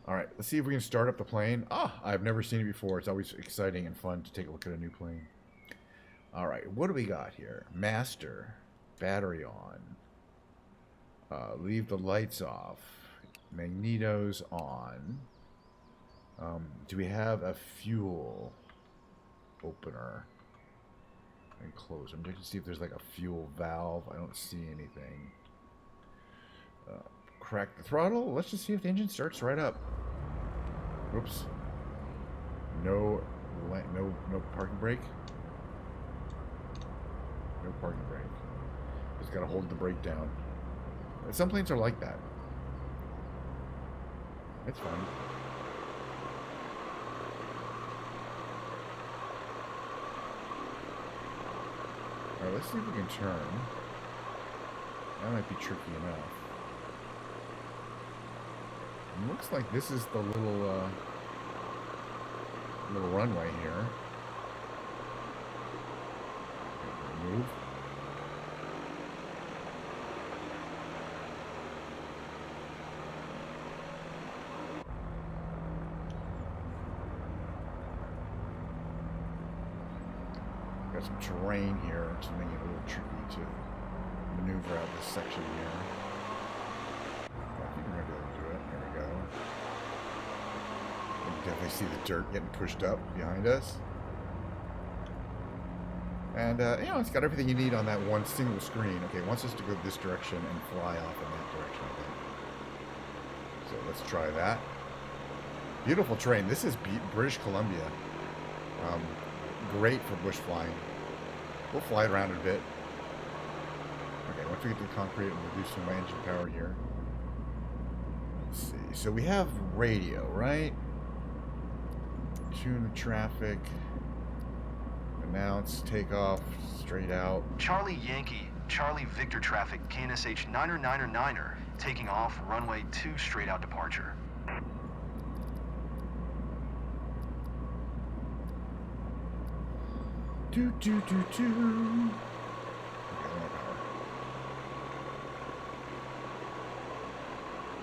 [SPEAKER 1] All right, let's see if we can start up the plane. Ah, I've never seen it before. It's always exciting and fun to take a look at a new plane. All right, what do we got here? Master, battery on. Leave the lights off. Magnetos on. Do we have a fuel opener? And close. I'm checking to see if there's like a fuel valve. I don't see anything. Crack the throttle. Let's just see if the engine starts right up. Whoops. No parking brake. No parking brake. Just gotta hold the brake down. Some planes are like that. It's fine. Alright, let's see if we can turn. That might be tricky enough. It looks like this is the little runway here. Move. Got some terrain here, which is making it a little tricky to maneuver out this section here. I think we're going to be able to do it. There we go. You can definitely see the dirt getting pushed up behind us. And, you know, it's got everything you need on that one single screen. Okay, it wants us to go this direction and fly off in that direction, I think. So let's try that. Beautiful terrain. This is British Columbia. Great for bush flying. We'll fly it around a bit. Okay, once we get to the concrete, I'm reducing my engine power here. Let's see. So we have radio, right? Tune the traffic. Announce, takeoff, straight out.
[SPEAKER 4] Charlie Yankee, Charlie Victor traffic, KNSH 9er, taking off, runway 2 straight out departure.
[SPEAKER 1] Do. Okay, more power.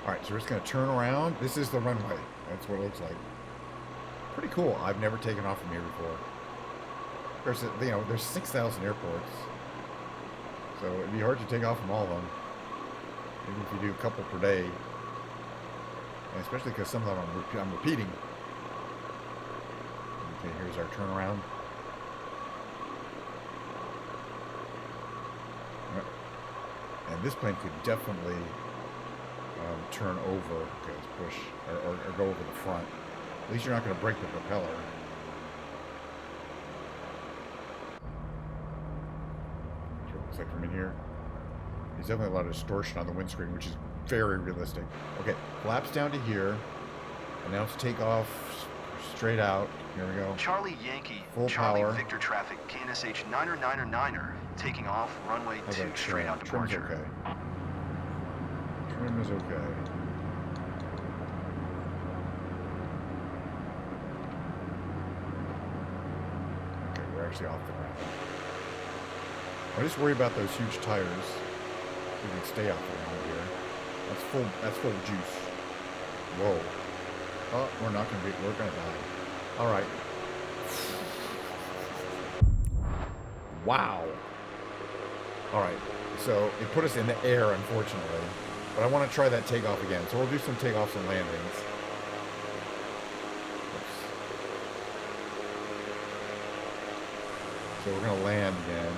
[SPEAKER 1] Alright, so we're just going to turn around. This is the runway. That's what it looks like. Pretty cool. I've never taken off from here before. There's, you know, there's 6,000 airports. So it'd be hard to take off from all of them. Even if you do a couple per day. And especially because some of them I'm repeating. Okay, here's our turnaround. And this plane could definitely turn over. Okay, let's push, or go over the front. At least you're not going to break the propeller. That's what it looks like from in here. There's definitely a lot of distortion on the windscreen, which is very realistic. Okay, flaps down to here. Announce takeoff straight out. Here we go.
[SPEAKER 4] Charlie Yankee,
[SPEAKER 1] Full
[SPEAKER 4] Charlie
[SPEAKER 1] power.
[SPEAKER 4] Victor traffic, KNSH 9er, taking off, runway
[SPEAKER 1] How's
[SPEAKER 4] 2
[SPEAKER 1] that
[SPEAKER 4] straight out
[SPEAKER 1] trim? Trim's
[SPEAKER 4] departure.
[SPEAKER 1] okay. Trim is okay. Okay, we're actually off the ground. I just worry about those huge tires. We can stay off the ground here. That's full juice. Whoa. Oh, we're gonna die. Alright. Wow. Alright, so it put us in the air, unfortunately. But I want to try that takeoff again. So we'll do some takeoffs and landings. Oops. So we're going to land again.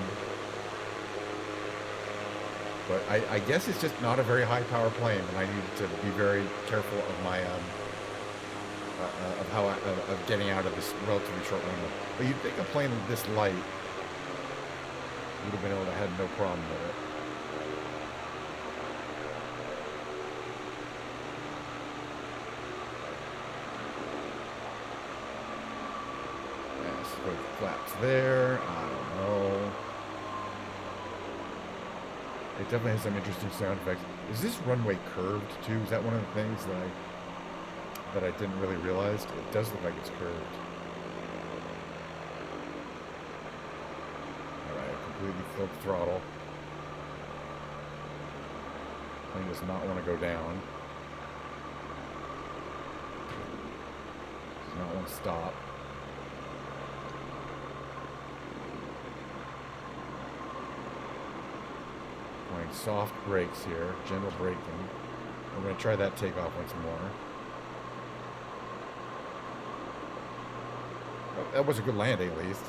[SPEAKER 1] But I guess it's just not a very high power plane, and I need to be very careful of my of getting out of this relatively short window. But you'd think a plane this light would have been able to have no problem with it. Yes, put flaps there. I don't know. It definitely has some interesting sound effects. Is this runway curved too? Is that one of the things that I didn't really realize? It does look like it's curved. Alright, completely full throttle. Plane does not want to go down. Does not want to stop. Applying soft brakes here, gentle braking. We're going to try that takeoff once more. Oh, that was a good landing at least.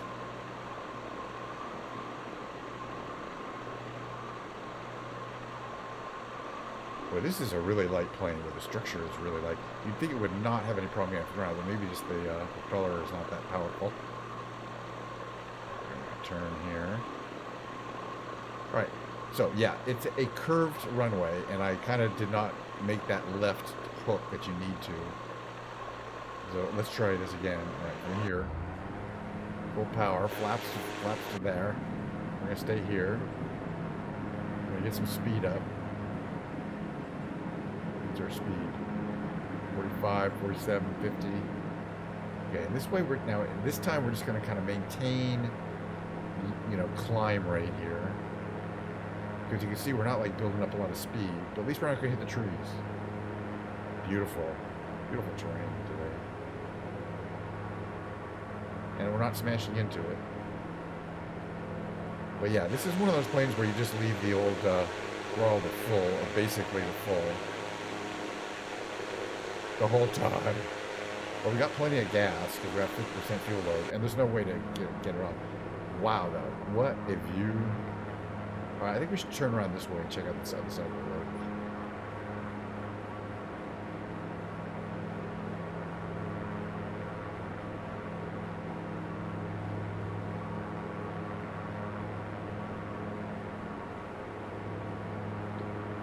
[SPEAKER 1] Boy, this is a really light plane, but the structure is really light. You'd think it would not have any problem getting around, but maybe just the propeller is not that powerful. Turn here. All right. So, yeah, it's a curved runway, and I kind of did not make that left hook that you need to. So, let's try this again. All right, we're here. Full power, flaps to there. We're going to stay here. We're going to get some speed up. What's our speed? 45, 47, 50. Okay, and this way this time we're just going to kind of maintain, climb rate here. Because you can see we're not like building up a lot of speed, but at least we're not going to hit the trees. Beautiful. Beautiful terrain today. And we're not smashing into it. But yeah, this is one of those planes where you just leave the old throttle to full, or basically to full, the whole time. But we got plenty of gas because we have 50% fuel load, and there's no way to get it off. Wow, though. What a view. Alright, I think we should turn around this way and check out this other side of the road.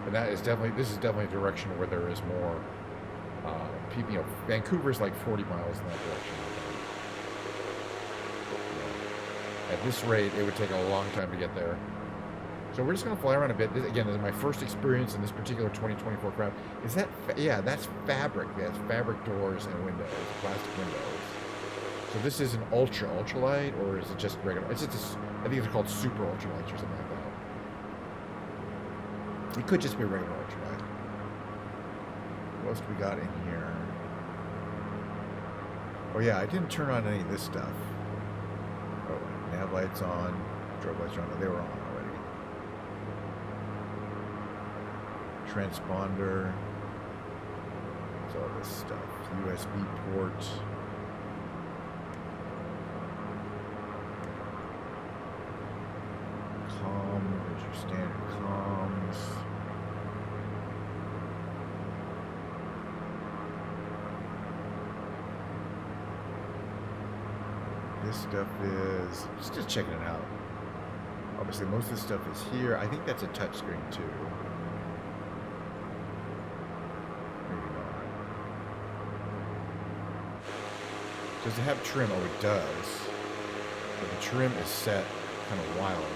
[SPEAKER 1] And this is definitely a direction where there is more people, Vancouver's like 40 miles in that direction. At this rate, it would take a long time to get there. So we're just going to fly around a bit. This is my first experience in this particular 2024 craft. Is that, that's fabric. That's fabric doors and windows, plastic windows. So this is an ultralight, or is it just regular? It's just, I think it's called super ultralights or something like that. It could just be a regular ultralight. What else do we got in here? Oh yeah, I didn't turn on any of this stuff. Oh, nav lights on, strobe lights are on. They were on. Transponder, it's all this stuff. USB port. There's your standard comms. This stuff is just checking it out. Obviously, most of this stuff is here. I think that's a touchscreen too. Does it have trim? Oh, it does. But the trim is set kind of wildly.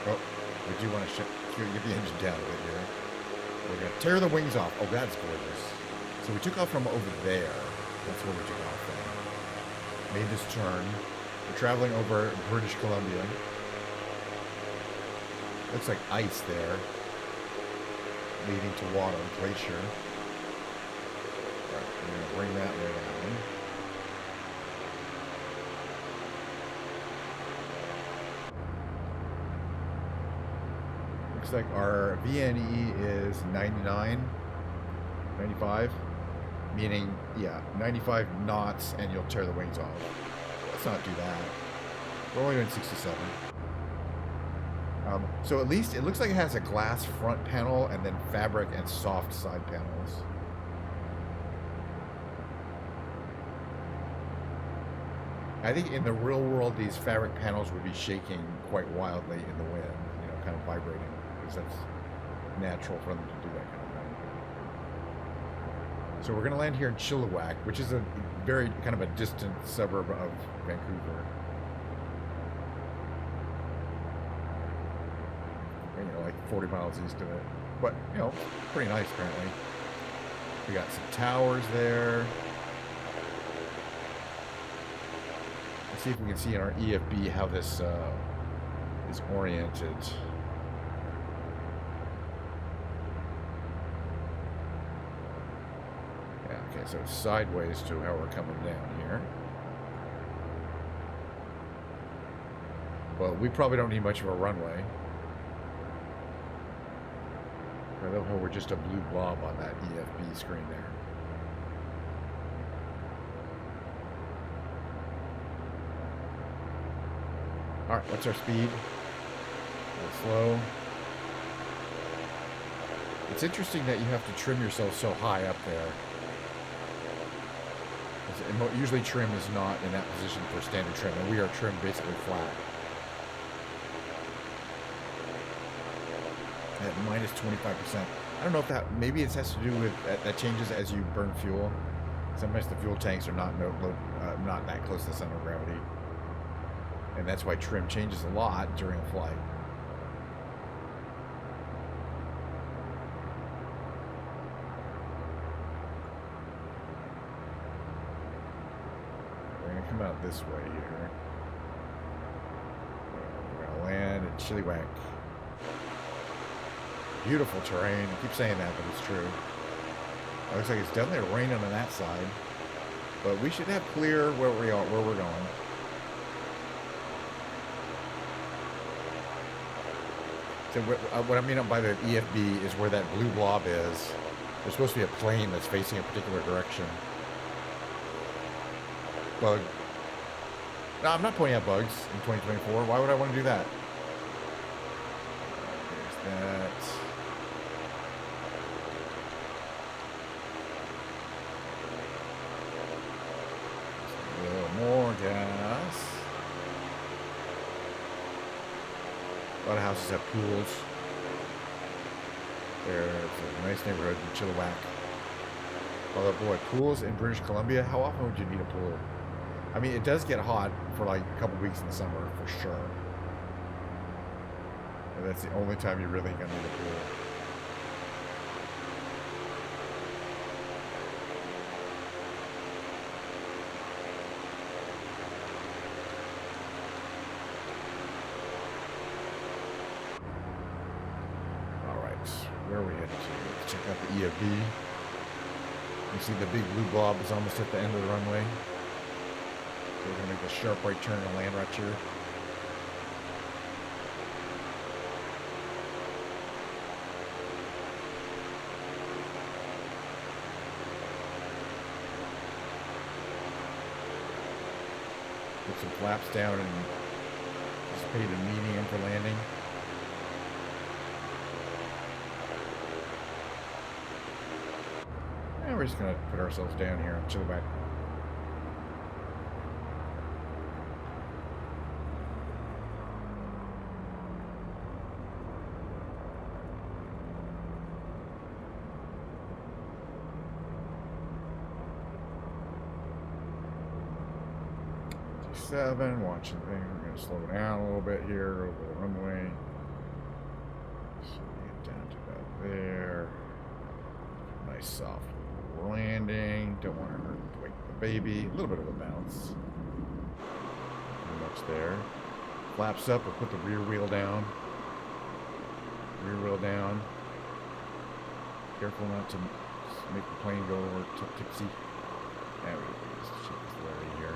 [SPEAKER 1] Oh, we do want to get the engine down a bit here. We're going to tear the wings off. Oh, that's gorgeous. So we took off from over there. That's where we took off from. Made this turn. We're traveling over British Columbia. Looks like ice there. Leading to water, glacier. We're going to bring that way down. Looks like our VNE is 99, 95, meaning, 95 knots and you'll tear the wings off. Let's not do that. We're only doing 67. So at least it looks like it has a glass front panel and then fabric and soft side panels. I think in the real world, these fabric panels would be shaking quite wildly in the wind, kind of vibrating, because that's natural for them to do that kind of thing. So we're going to land here in Chilliwack, which is a very kind of a distant suburb of Vancouver. 40 miles east of it. But, you know, pretty nice apparently. We got some towers there. Let's see if we can see in our EFB how this is oriented. Yeah, okay, so it's sideways to how we're coming down here. Well, we probably don't need much of a runway. I love how we're just a blue blob on that EFB screen there. Alright, what's our speed? A little slow. It's interesting that you have to trim yourself so high up there. Usually trim is not in that position for standard trim, and we are trimmed basically flat. At minus 25%. I don't know if that, maybe it has to do with, that changes as you burn fuel. Sometimes the fuel tanks are not that close to the center of gravity. And that's why trim changes a lot during a flight. We're going to come out this way here. We're going to land at Chilliwack. Beautiful terrain. I keep saying that, but it's true. It looks like it's definitely raining on that side. But we should have clear where we are, where we're going. So what I mean by the EFB is where that blue blob is. There's supposed to be a plane that's facing a particular direction. Bug. No, I'm not pointing out bugs in 2024. Why would I want to do that? There's that. A little more gas. A lot of houses have pools. There's a nice neighborhood in Chilliwack. Although, boy, pools in British Columbia, how often would you need a pool? I mean, it does get hot for like a couple weeks in the summer, for sure. And that's the only time you're really going to need a pool. Where are we headed to? Let's check out the EFB. You see the big blue blob is almost at the end of the runway. So we're going to make a sharp right turn and land right here. Put some flaps down and anticipate a medium for landing. We're just going to put ourselves down here and chill back. T7, watching things. We're going to slow down a little bit here over the runway. So we get down to about there. Nice soft landing. Don't want to wake the baby. A little bit of a bounce. Pretty much there. Flaps up. We'll put the rear wheel down. Rear wheel down. Careful not to make the plane go over tipsy. There we go. Just check this Larry here.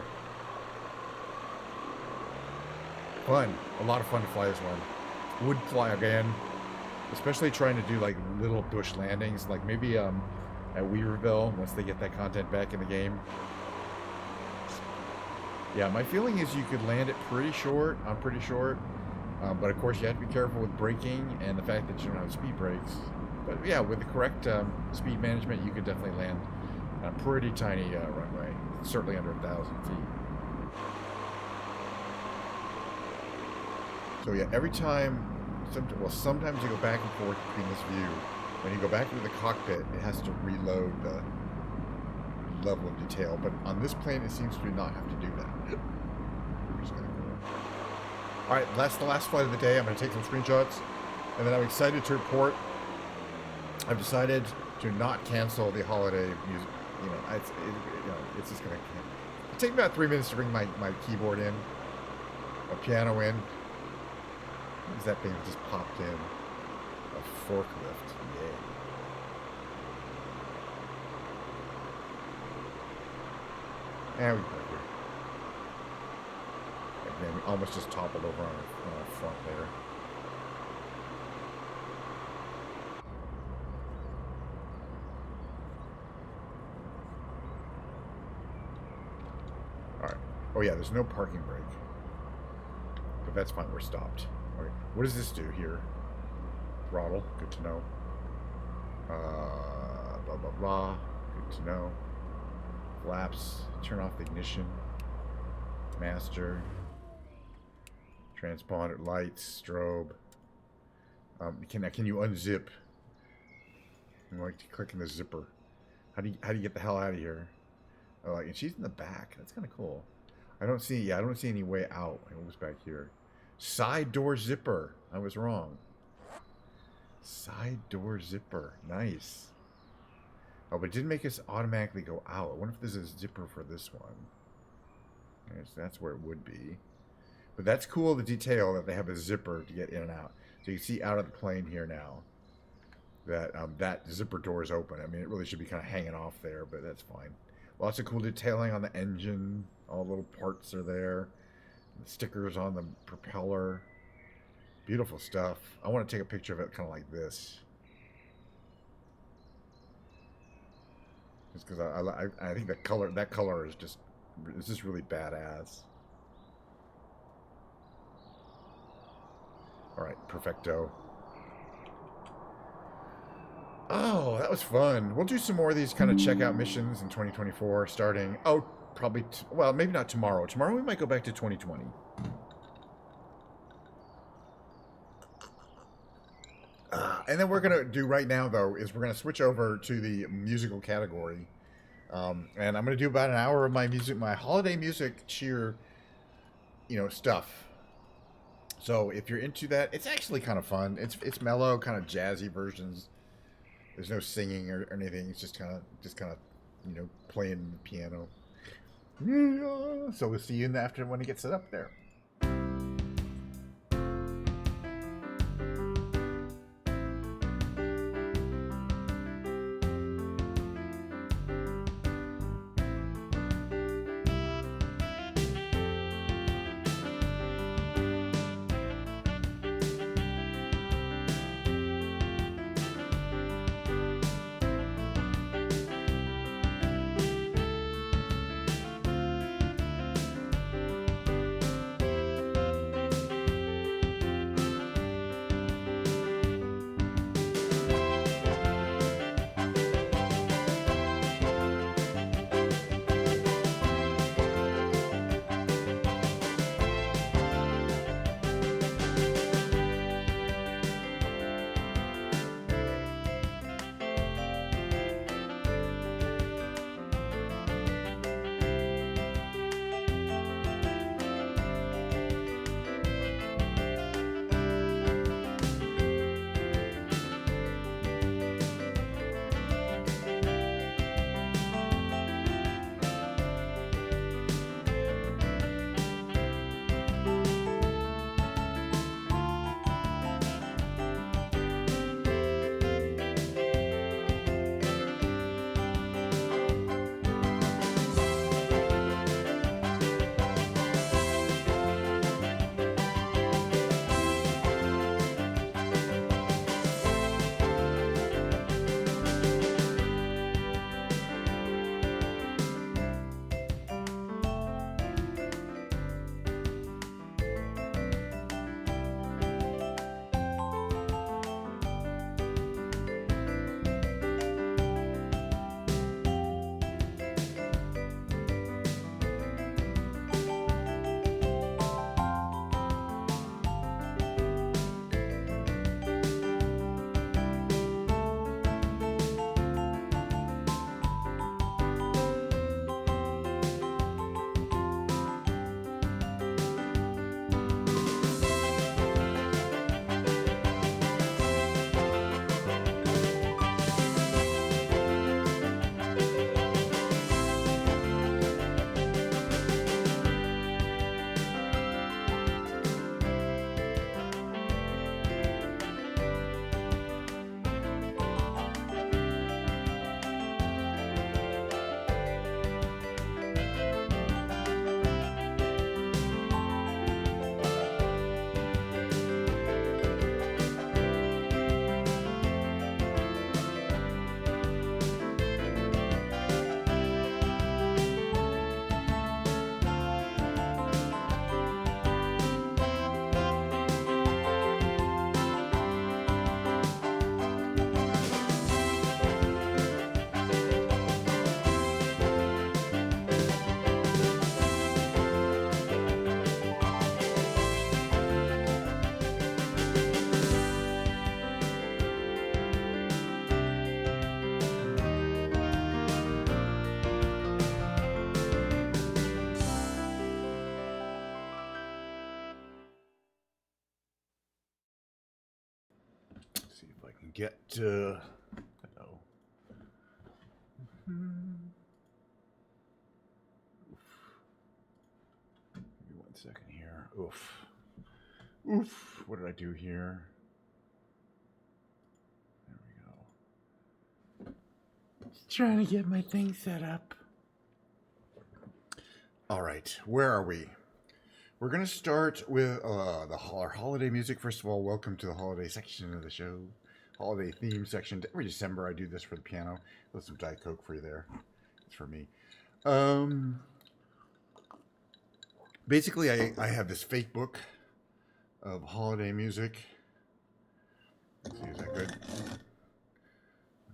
[SPEAKER 1] Fun. A lot of fun to fly this one. Would fly again. Especially trying to do like little bush landings. Like maybe at Weaverville, once they get that content back in the game. Yeah, my feeling is you could land it pretty short. I'm pretty short. But of course you have to be careful with braking and the fact that you don't have speed brakes. But yeah, with the correct speed management, you could definitely land on a pretty tiny runway. Certainly under 1,000 feet. So yeah, every time, sometimes you go back and forth between this view. When you go back into the cockpit, it has to reload the level of detail. But on this plane, it seems to not have to do that. We're just gonna go. All right, that's the last flight of the day. I'm going to take some screenshots. And then I'm excited to report I've decided to not cancel the holiday music. You know, it's just gonna take me about 3 minutes to bring my keyboard in, a piano in. What is that thing that just popped in? A forklift. Yay. And we park here. And then we almost just toppled over on our front there. Alright. Oh yeah, there's no parking brake. But that's fine, we're stopped. Okay. What does this do here? Throttle, good to know. Blah blah blah. Good to know. Flaps, turn off the ignition. Master. Transponder, lights, strobe. Can you unzip? I'm like clicking the zipper. How do you get the hell out of here? Oh, and she's in the back. That's kind of cool. I don't see any way out. What was back here? Side door zipper. I was wrong. Side door zipper. Nice. Oh, but it didn't make us automatically go out. I wonder if there's a zipper for this one. Yes, that's where it would be. But that's cool, the detail that they have a zipper to get in and out. So you can see out of the plane here now that that zipper door is open. I mean, it really should be kind of hanging off there, but that's fine. Lots of cool detailing on the engine. All the little parts are there. The stickers on the propeller. Beautiful stuff. I want to take a picture of it kind of like this. Just because I think that color is just really badass. All right, perfecto. Oh, that was fun. We'll do some more of these kind of checkout missions in 2024, starting, probably, well, maybe not tomorrow. Tomorrow we might go back to 2020. And then we're going to do right now, though, is we're going to switch over to the musical category. And I'm going to do about an hour of my holiday music cheer, stuff. So if you're into that, it's actually kind of fun. It's mellow, kind of jazzy versions. There's no singing or anything. It's just kind of, playing the piano. So we'll see you in the after when it gets set up there. can get hello. Maybe 1 second here. Oof. Oof. What did I do here? There we go. Just trying to get my thing set up. All right. Where are we? We're going to start with our holiday music. First of all, welcome to the holiday section of the show. Holiday theme section. Every December I do this for the piano. There's some Diet Coke for you there. It's for me. Basically, I have this fake book of holiday music. Let's see, is that good?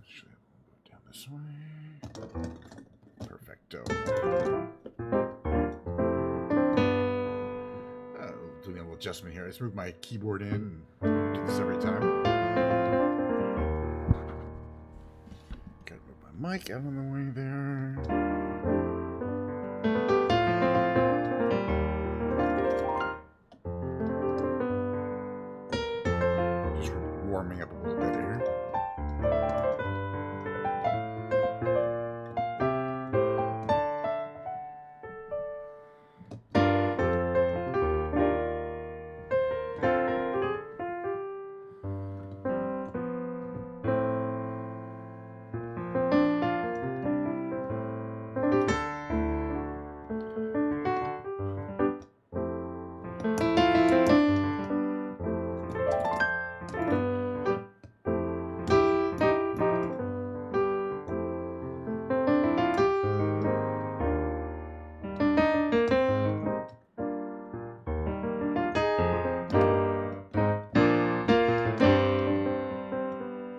[SPEAKER 1] Actually, we'll go down this way. Perfecto. Doing a little adjustment here. Let's move my keyboard in and do this every time. Gotta move my mic out of the way there. Just warming up a little bit here.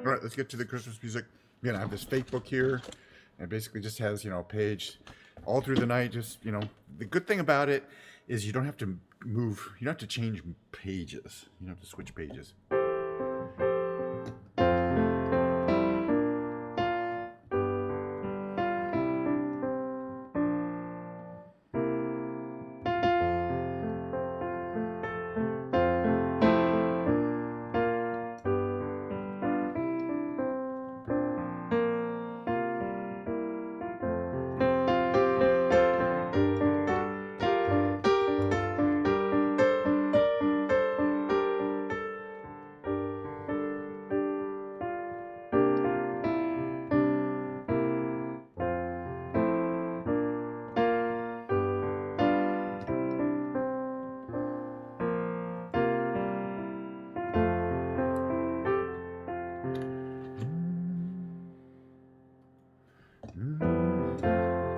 [SPEAKER 1] All right, let's get to the Christmas music. Again, I have this fake book here, and it basically just has, a page all through the night. Just, the good thing about it is you don't have to move, you don't have to change pages. You don't have to switch pages.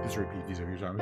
[SPEAKER 1] Just repeat these a few times.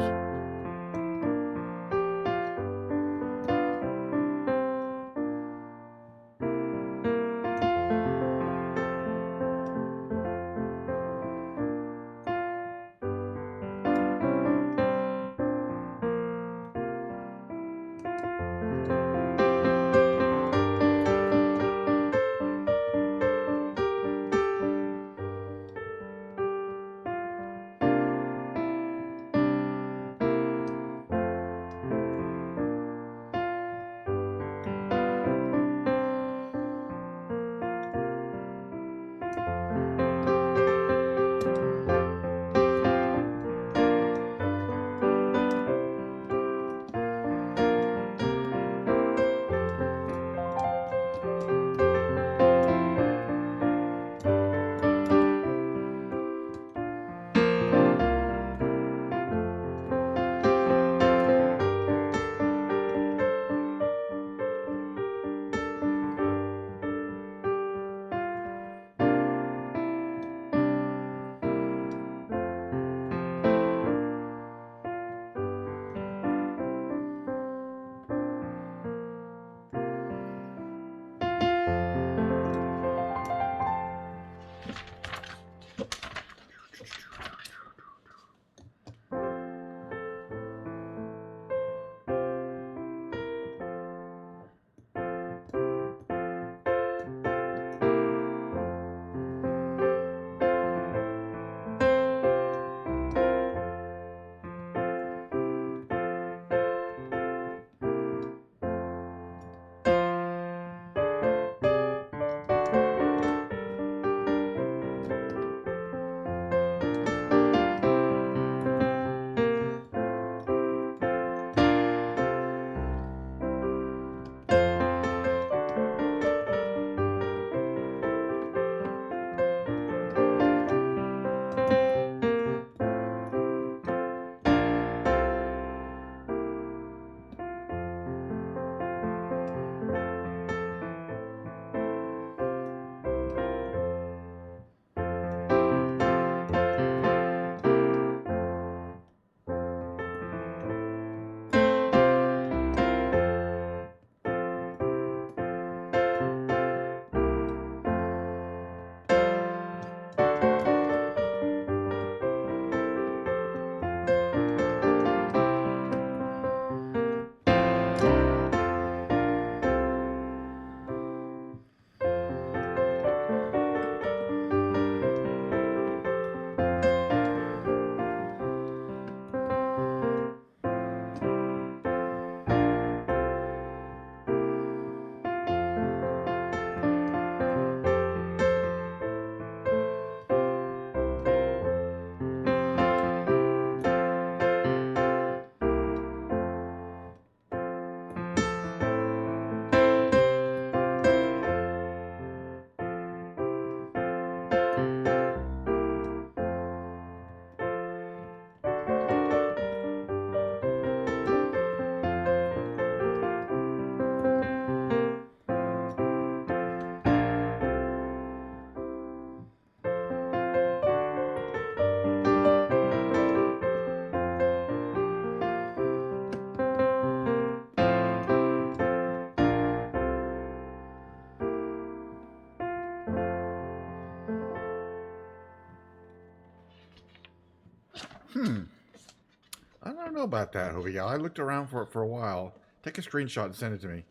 [SPEAKER 1] I don't know about that, Hobie Gal. I looked around for it for a while. Take a screenshot and send it to me.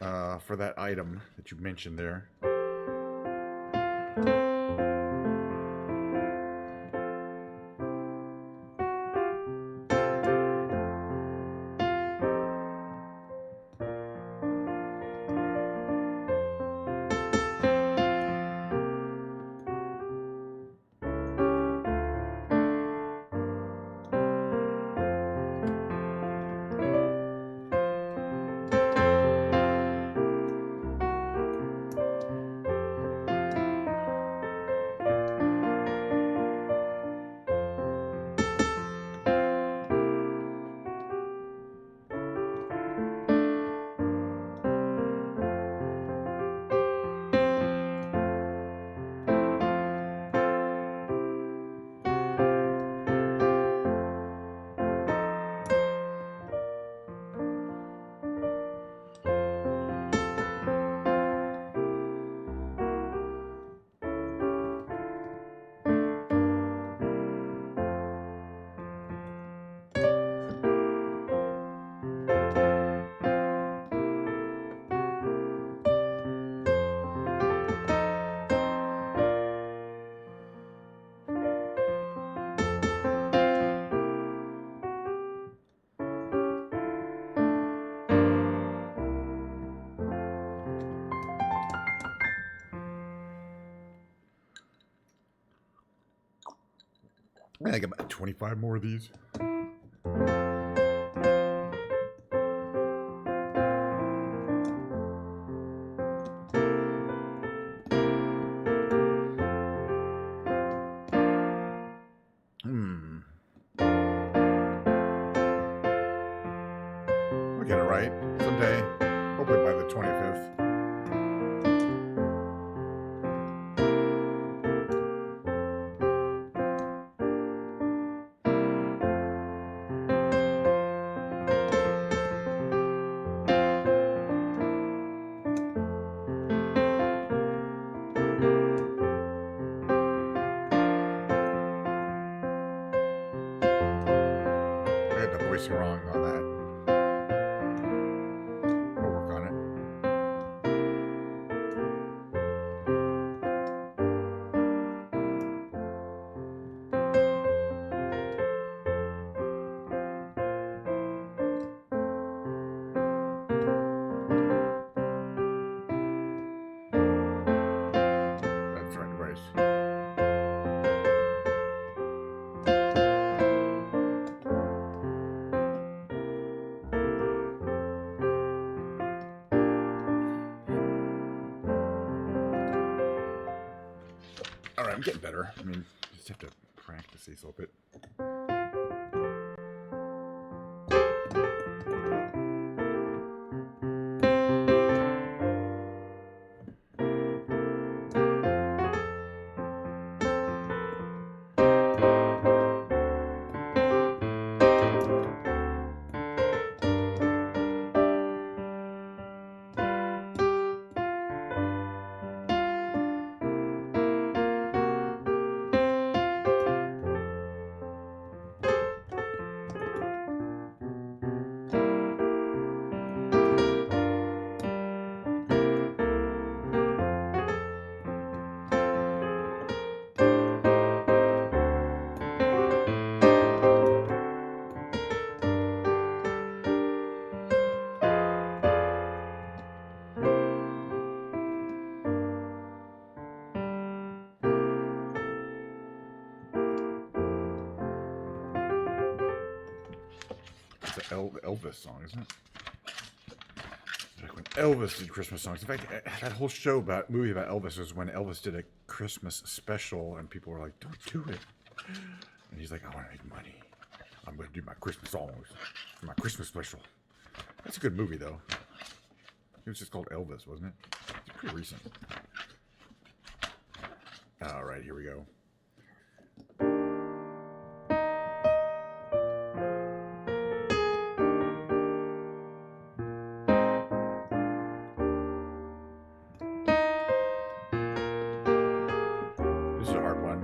[SPEAKER 1] For that item that you mentioned there. I got about 25 more of these. We'll get it right someday. Hopefully by the 25th. I got the voicing wrong on that. We'll work on it. That's right, Bryce. All right, I'm getting better. I mean, just have to practice these a little bit. It's an Elvis song, isn't it? Like when Elvis did Christmas songs. In fact, that whole show about movie about Elvis was when Elvis did a Christmas special, and people were like, "Don't do it." And he's like, "I want to make money. I'm going to do my Christmas songs for my Christmas special." That's a good movie, though. It was just called Elvis, wasn't it? It's pretty recent. All right, here we go. This is a hard one.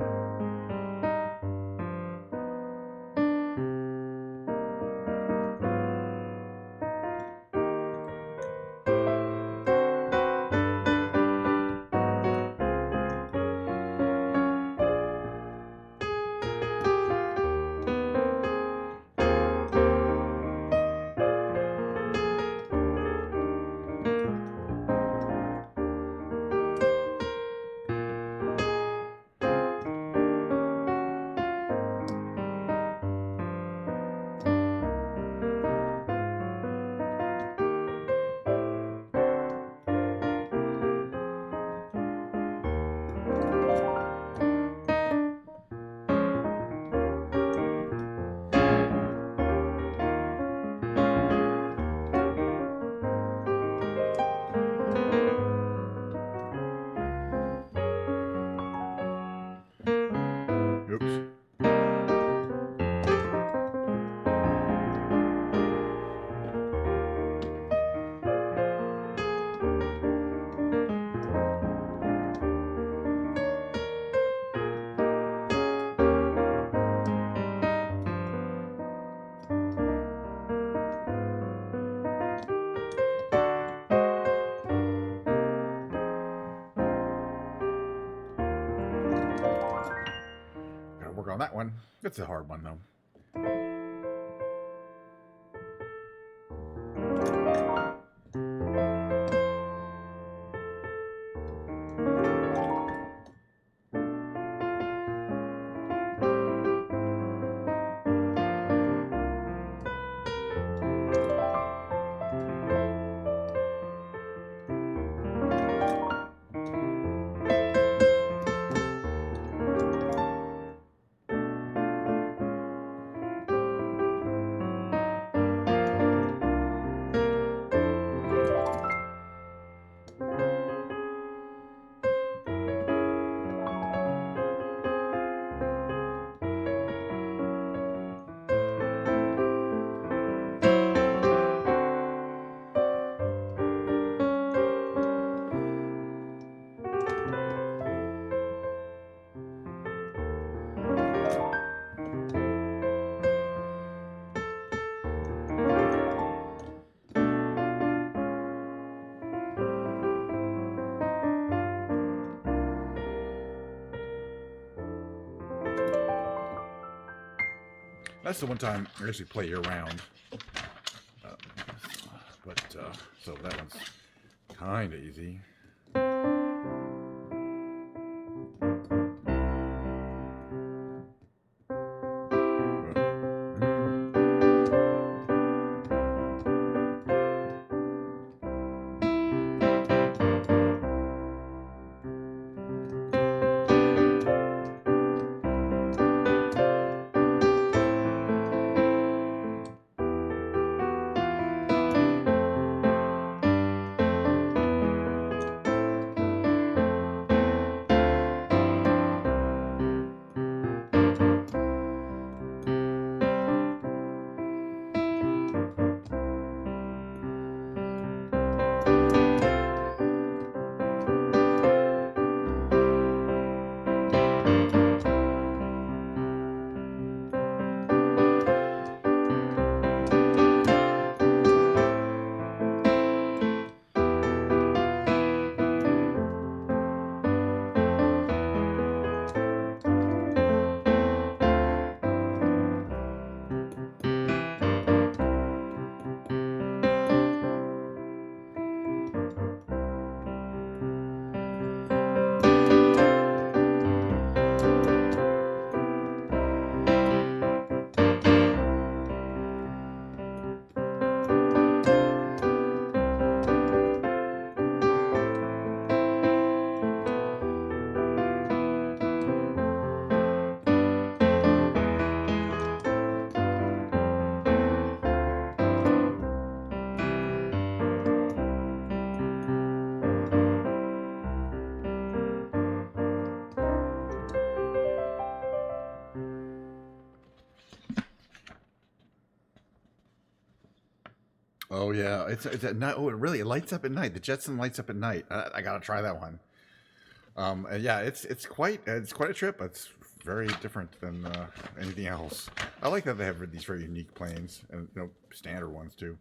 [SPEAKER 1] on that one. It's a hard one, though. That's the one time I actually play year round. So that one's kind of easy. Oh yeah, it's at night. Oh, it lights up at night. The Jetson lights up at night. I gotta try that one. And yeah, it's quite a trip. It's very different than anything else. I like that they have these very unique planes and standard ones too.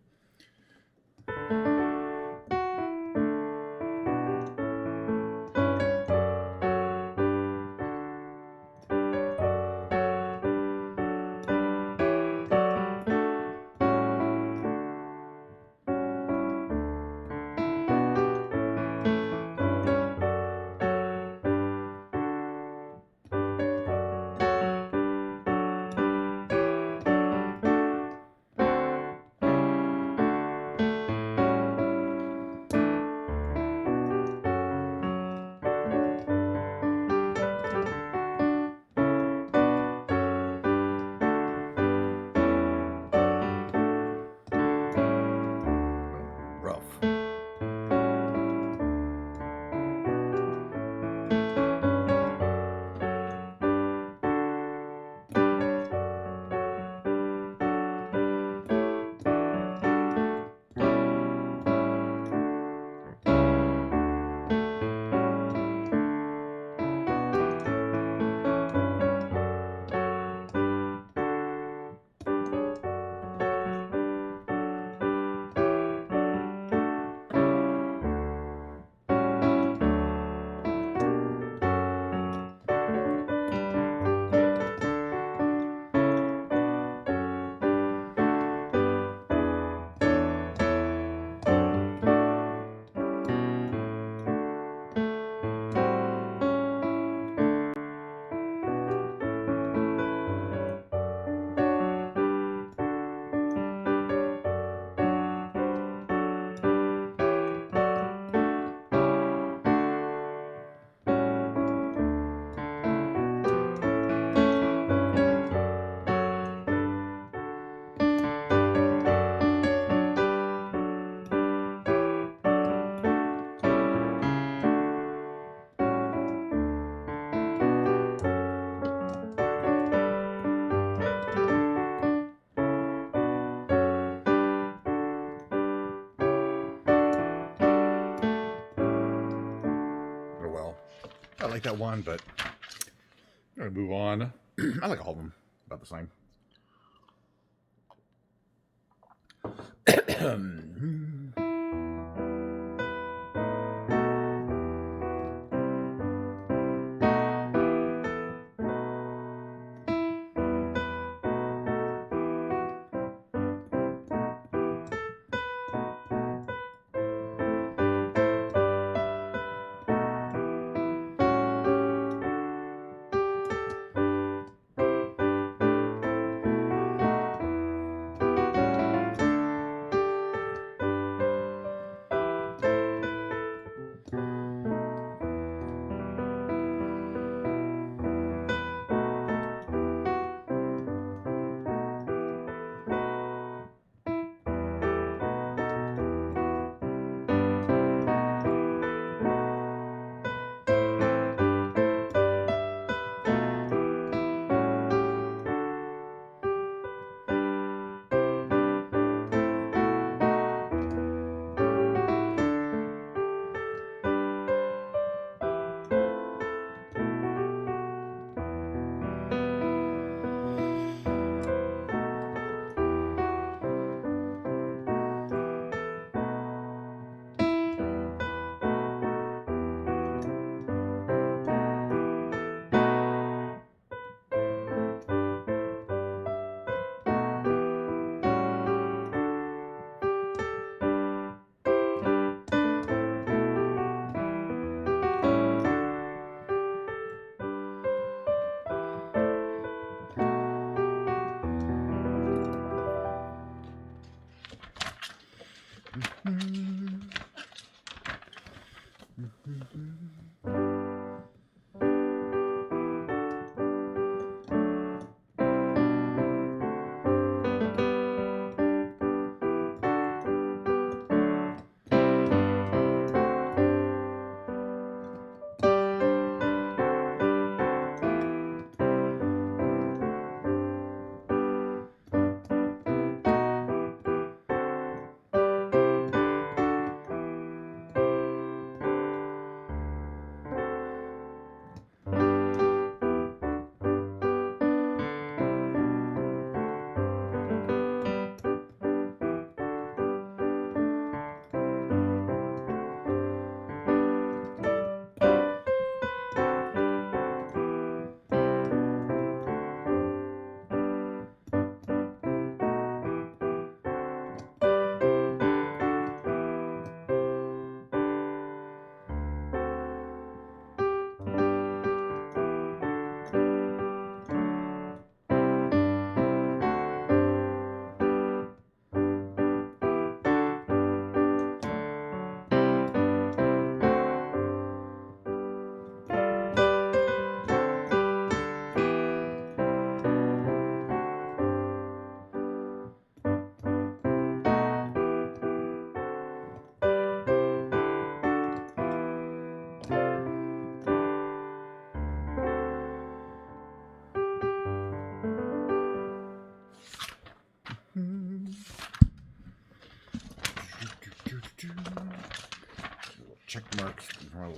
[SPEAKER 1] like that one, but I'm gonna move on. I like all of them about the same.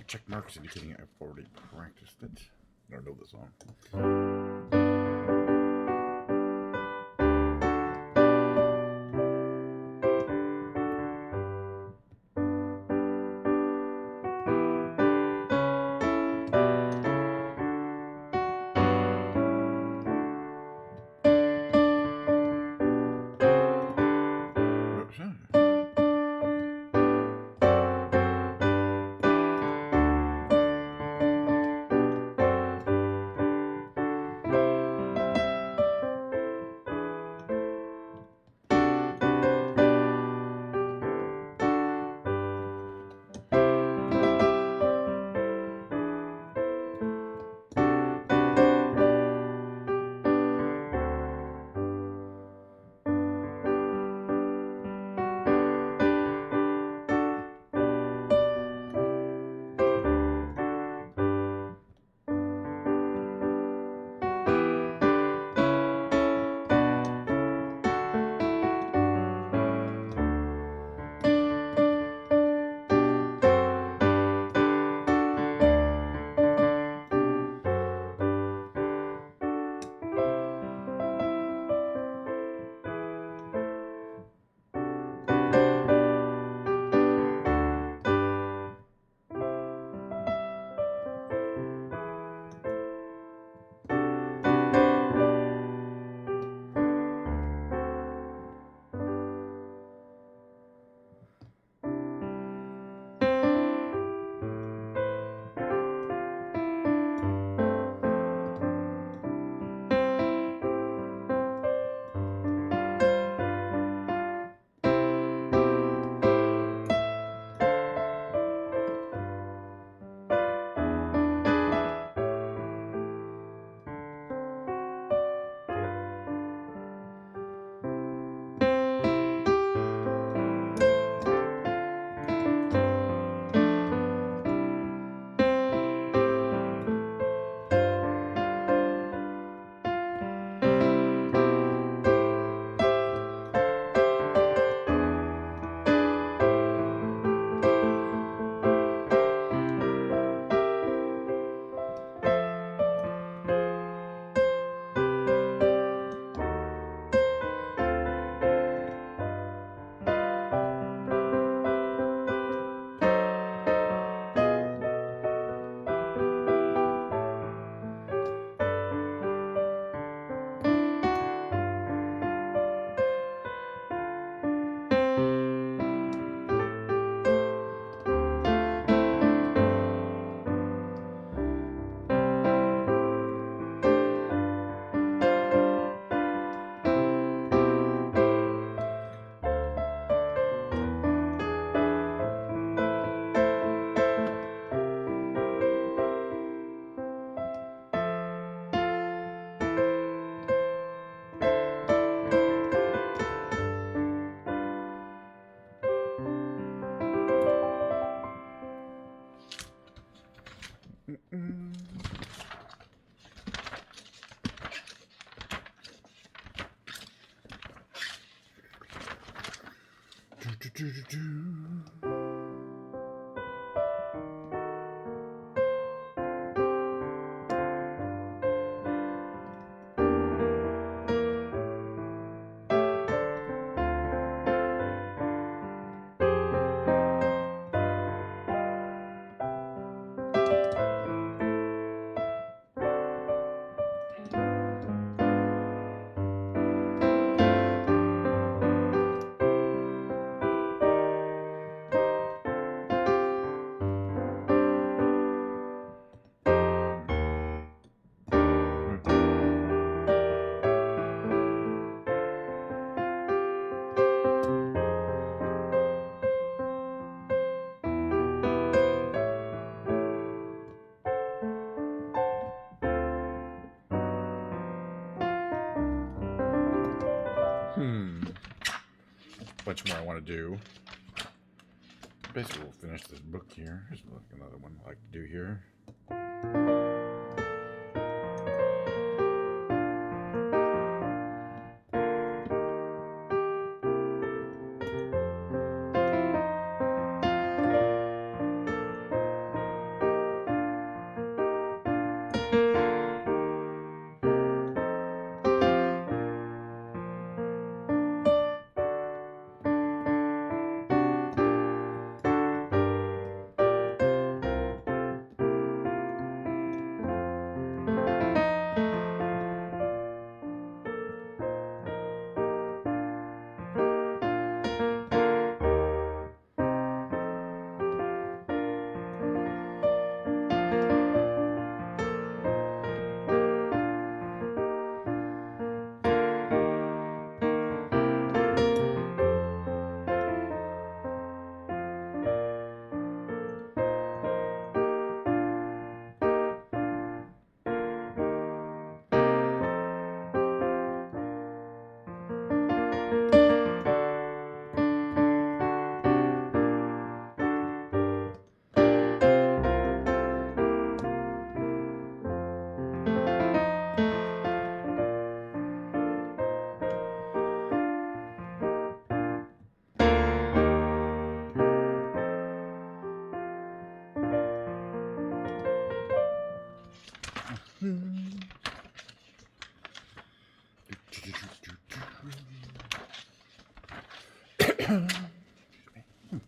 [SPEAKER 1] Check marks indicating I've already practiced it. I don't know the song. Bunch more I want to do. Basically, we'll finish this book here. Here's another one I like to do here.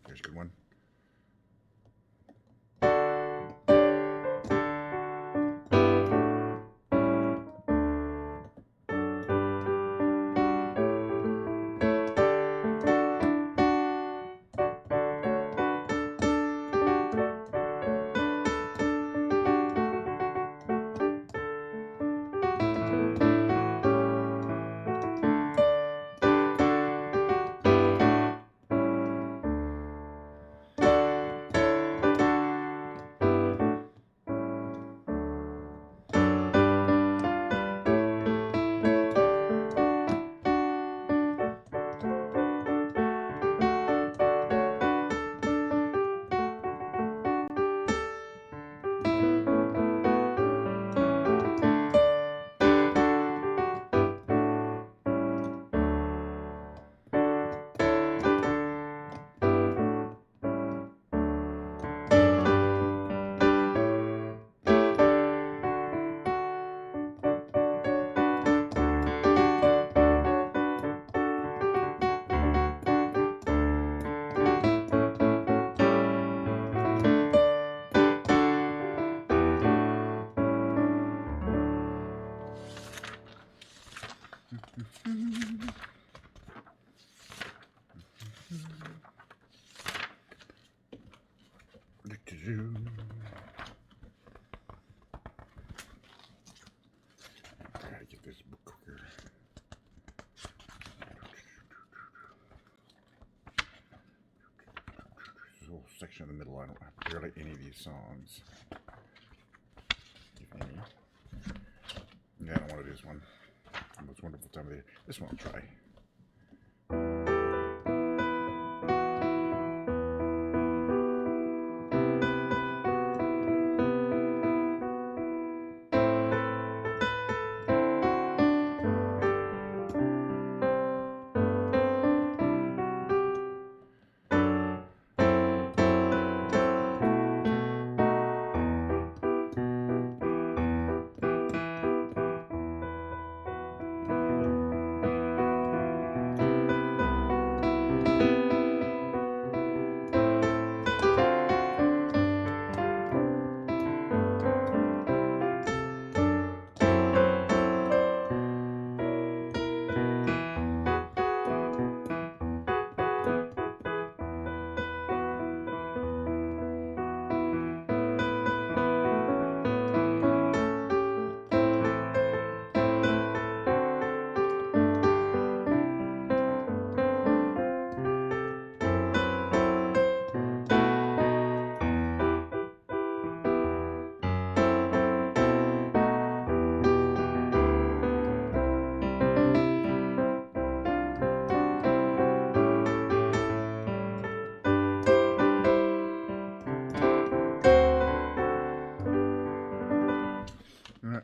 [SPEAKER 1] Here's a good one. Gotta get this book quicker. This whole section in the middle, I don't have barely any of these songs. If any. Yeah, I don't want to do this one. The most wonderful time of the year. This one I'll try.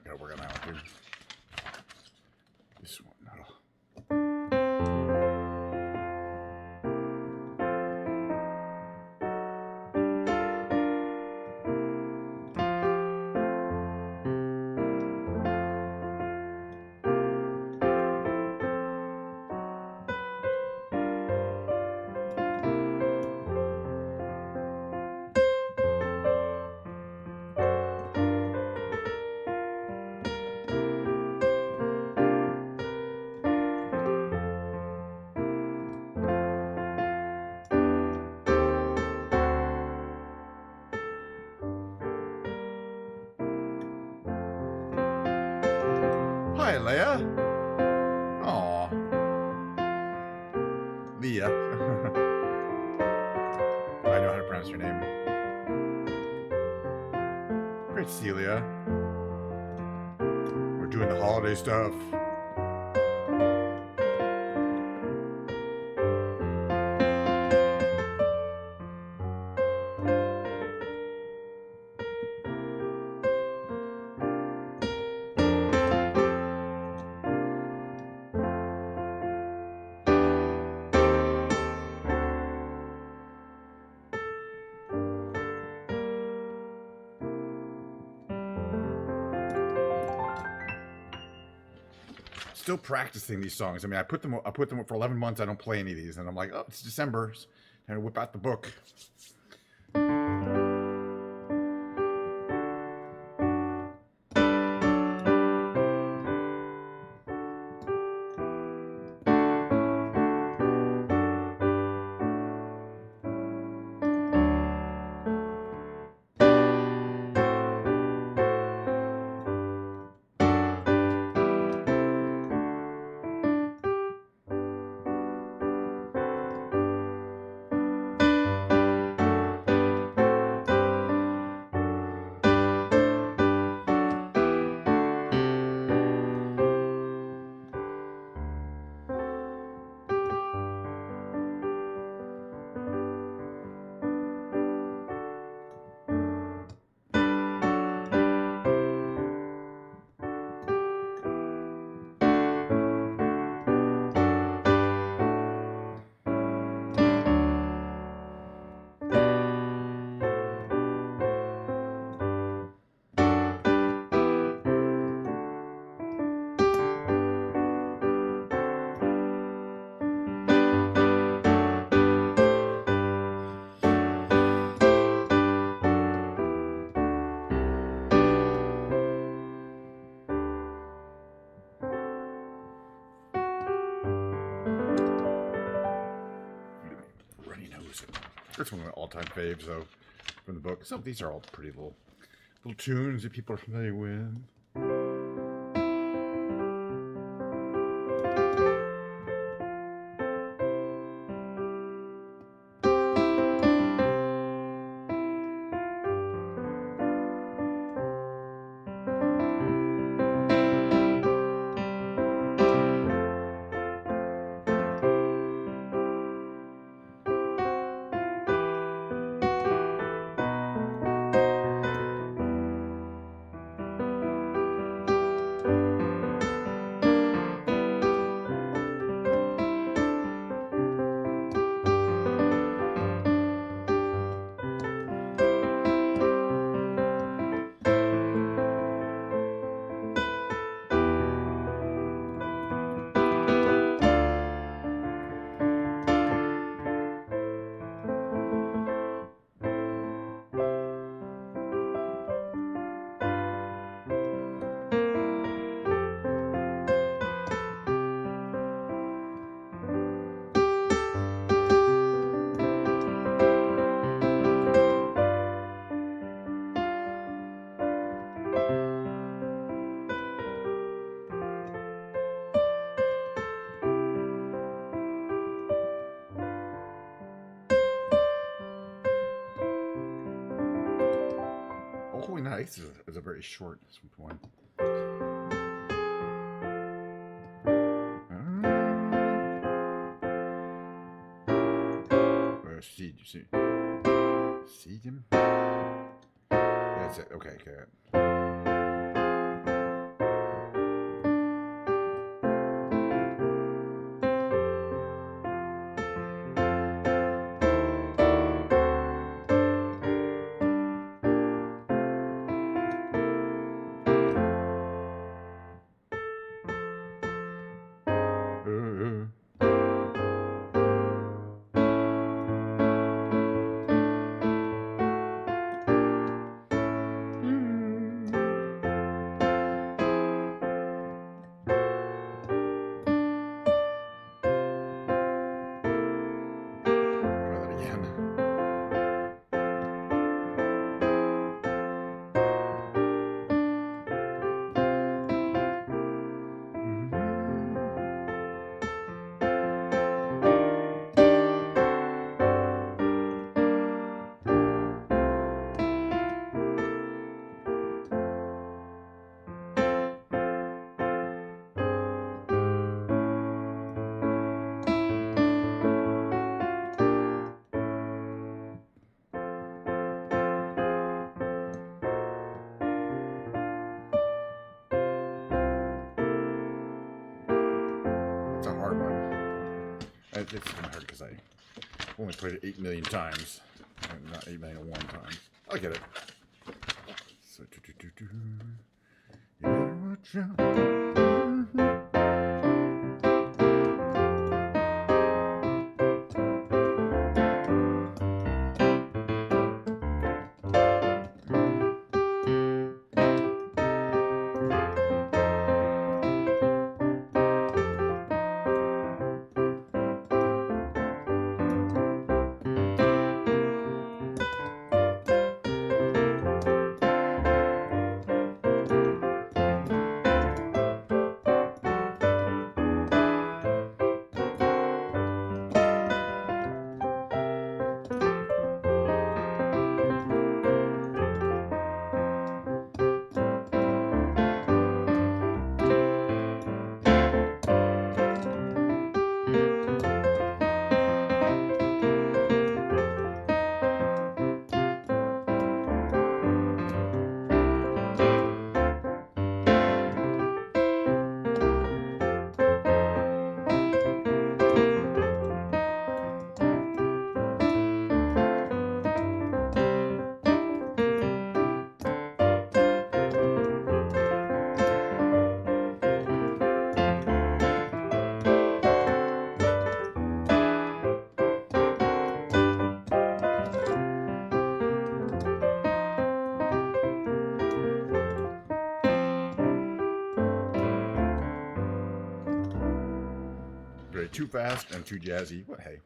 [SPEAKER 1] Gotta work on that one too. This one. Oh. Hi, Leia. Aw. Leah. I know how to pronounce your name. Great, Celia. We're doing the holiday stuff. Still practicing these songs. I mean, I put them for 11 months. I don't play any of these, and I'm like, oh, it's December, and I whip out the book. That's one of my all-time faves, though, from the book. Some of these are all pretty little tunes that people are familiar with. probably not. This is a very short one. See him? That's it. Okay, good. It's a hard one. It's kind of hard because I only played it 8 million times. Not 8 million one time. I'll get it. So, you better watch out. Too fast and too jazzy, but hey.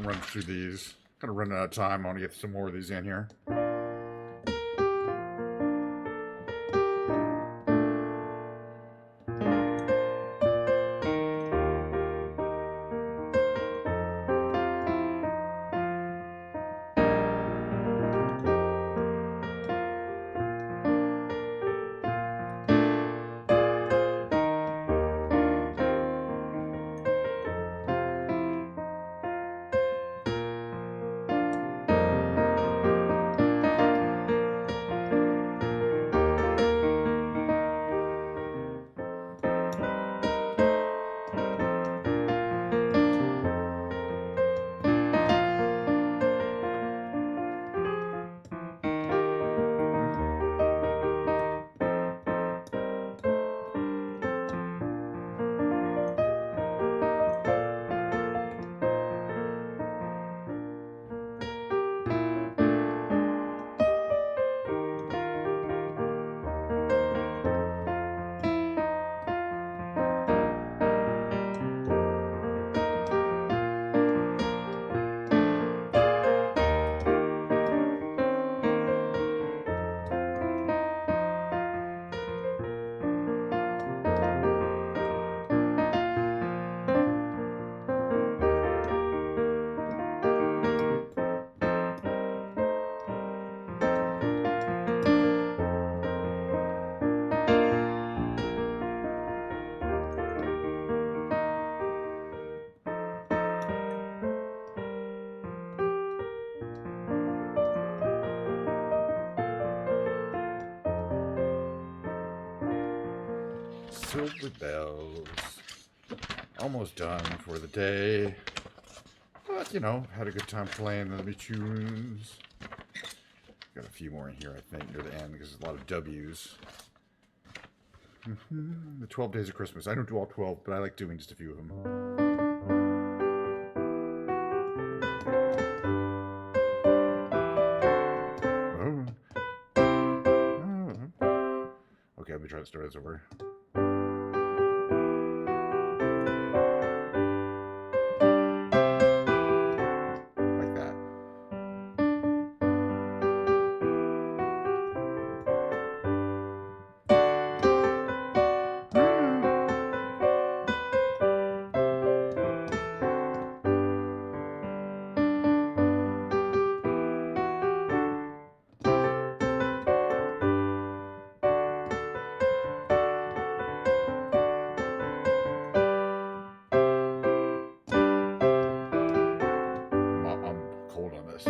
[SPEAKER 1] Run through these. Kind of running out of time. I want to get some more of these in here. Silver bells. Almost done for the day. But, you know, had a good time playing the tunes. Got a few more in here, I think, near the end, because there's a lot of W's. The 12 Days of Christmas. I don't do all 12, but I like doing just a few of them. Okay, let me try to start this over. Like that. I'm cold on this.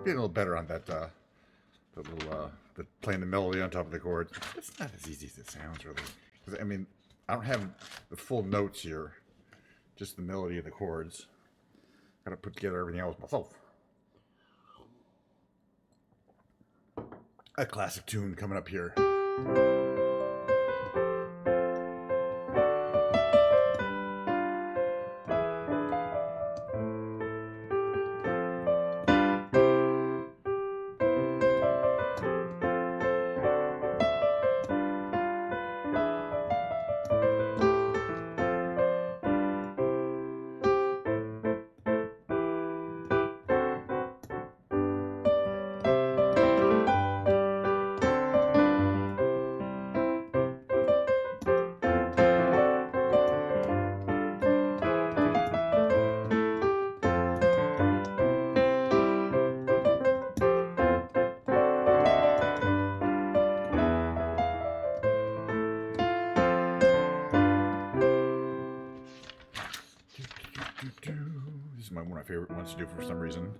[SPEAKER 1] Getting a little better on that, the playing the melody on top of the chords. It's not as easy as it sounds, really. 'Cause, I mean, I don't have the full notes here, just the melody of the chords. Gotta put together everything else myself. A classic tune coming up here. This is one of my favorite ones to do for some reason.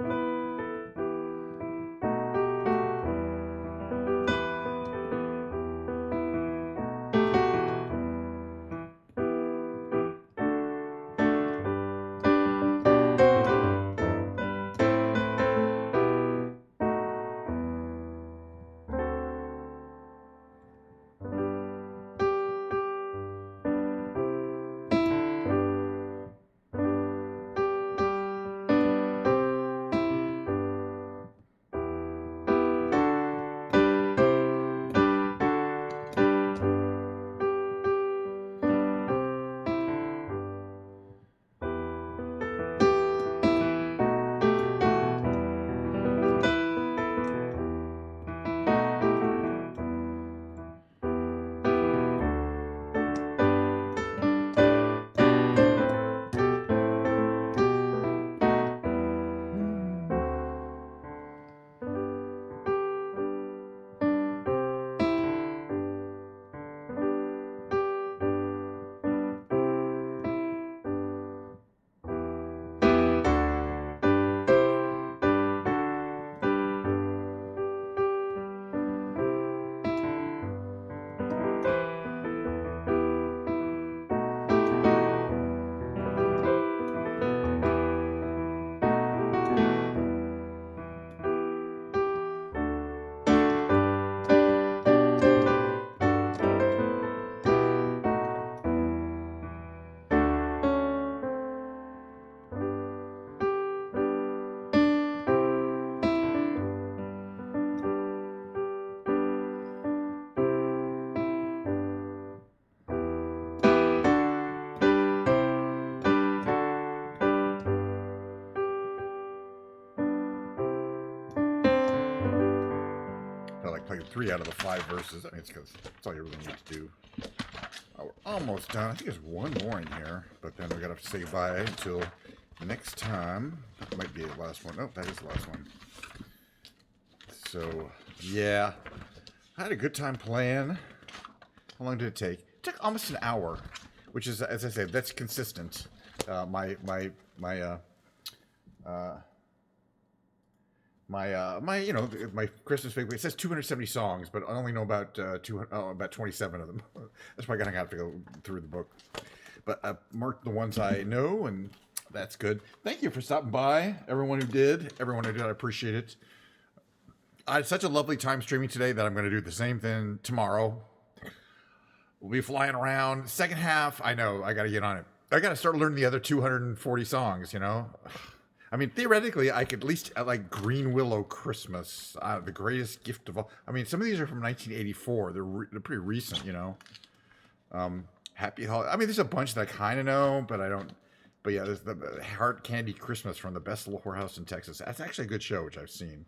[SPEAKER 1] 3 out of the 5 verses. I mean, it's because that's all you really need to do. Oh, we're almost done. I think there's one more in here, but then we gotta have to say goodbye until next time. That might be the last one. Oh, that is the last one. So, yeah. I had a good time playing. How long did it take? It took almost an hour, which is, as I said, that's consistent. My Christmas week. It says 270 songs, but I only know about about 27 of them. That's why I'm gonna have to go through the book. But I marked the ones I know, and that's good. Thank you for stopping by, everyone who did. Everyone who did, I appreciate it. I had such a lovely time streaming today that I'm going to do the same thing tomorrow. We'll be flying around. Second half, I know, I got to get on it. I got to start learning the other 240 songs, you know? I mean, theoretically, I could at least, like Green Willow Christmas, the greatest gift of all. I mean, some of these are from 1984. They're pretty recent, you know? Happy Holiday. I mean, there's a bunch that I kind of know, but I don't. But yeah, there's the Heart Candy Christmas from the Best Little Whorehouse in Texas. That's actually a good show, which I've seen.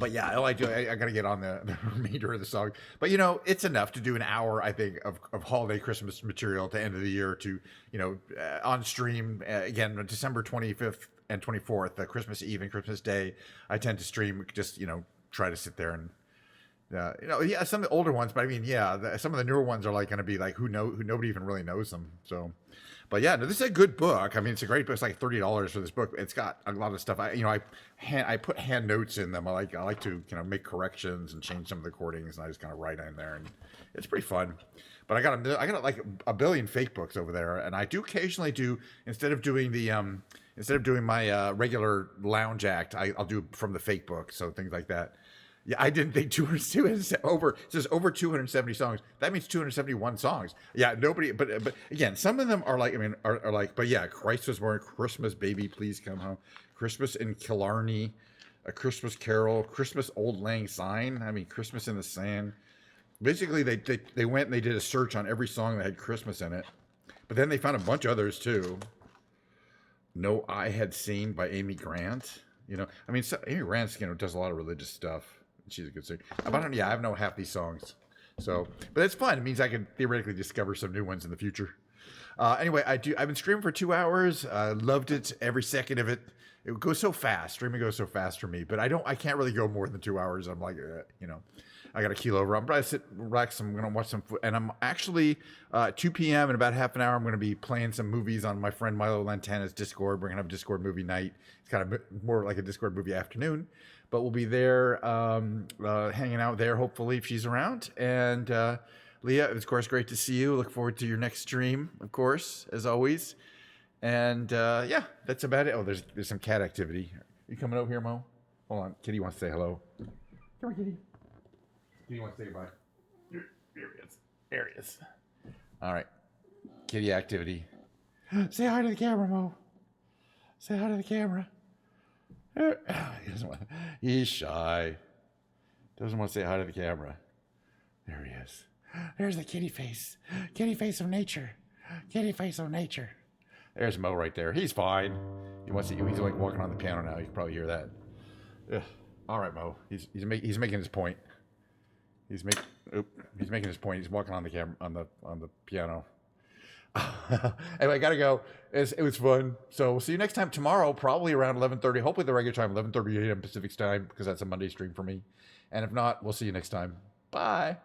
[SPEAKER 1] But yeah, I got to get on the remainder of the song. But you know, it's enough to do an hour, I think, of holiday Christmas material at the end of the year to, you know, on stream again, December 25th and 24th, Christmas Eve and Christmas Day. I tend to stream, just, you know, try to sit there and, you know, yeah, some of the older ones, but I mean, yeah, some of the newer ones are like going to be like who nobody even really knows them. So. But yeah, no, this is a good book. I mean, it's a great book. It's like $30 for this book. It's got a lot of stuff. I put hand notes in them. I like to, you know, make corrections and change some of the recordings, and I just kind of write in there, and it's pretty fun. But I got like a billion fake books over there, and I do occasionally instead of doing my regular lounge act, I'll do from the fake book, so things like that. Yeah, I didn't think 200 it says over 270 songs. That means 271 songs. Yeah, nobody, but again, some of them are like, are like, but yeah, Christ was born, Christmas baby, please come home, Christmas in Killarney, A Christmas Carol, Christmas Old Lang Syne. I mean, Christmas in the Sand. Basically, they went and they did a search on every song that had Christmas in it, but then they found a bunch of others too. No Eye Had Seen by Amy Grant. You know, I mean, Amy Grant, you know, does a lot of religious stuff. She's a good singer. I have no half these songs. So, but it's fun. It means I can theoretically discover some new ones in the future. Anyway, I've been streaming for 2 hours. Loved it, every second of it. It goes so fast. Streaming goes so fast for me, but I can't really go more than 2 hours. I'm like, you know, I got to keel over. I'm going to sit, relax. I'm going to watch some, and I'm actually 2 p.m. in about half an hour. I'm going to be playing some movies on my friend Milo Lantana's Discord. We're going to have a Discord movie night. It's kind of more like a Discord movie afternoon. But we'll be there, hanging out there, hopefully, if she's around. And Leah, it's, of course, great to see you. Look forward to your next stream, of course, as always. And, yeah, that's about it. Oh, there's some cat activity. You coming over here, Mo? Hold on. Kitty wants to say hello. Come here, Kitty. Kitty wants to say goodbye. Here he is. There he is. All right. Kitty activity. Say hi to the camera, Mo. Say hi to the camera. He's shy. Doesn't want to say hi to the camera. There he is. There's the kitty face. Kitty face of nature. Kitty face of nature. There's Mo right there. He's fine. He's like walking on the piano now. You can probably hear that. Ugh. All right, Mo. He's making his point. He's making his point. He's walking on the camera on the piano. Anyway, I gotta go. It was fun. So we'll see you next time tomorrow, probably around 11:30. Hopefully the regular time, 11:30 a.m. Pacific time, because that's a Monday stream for me. And if not, we'll see you next time. Bye.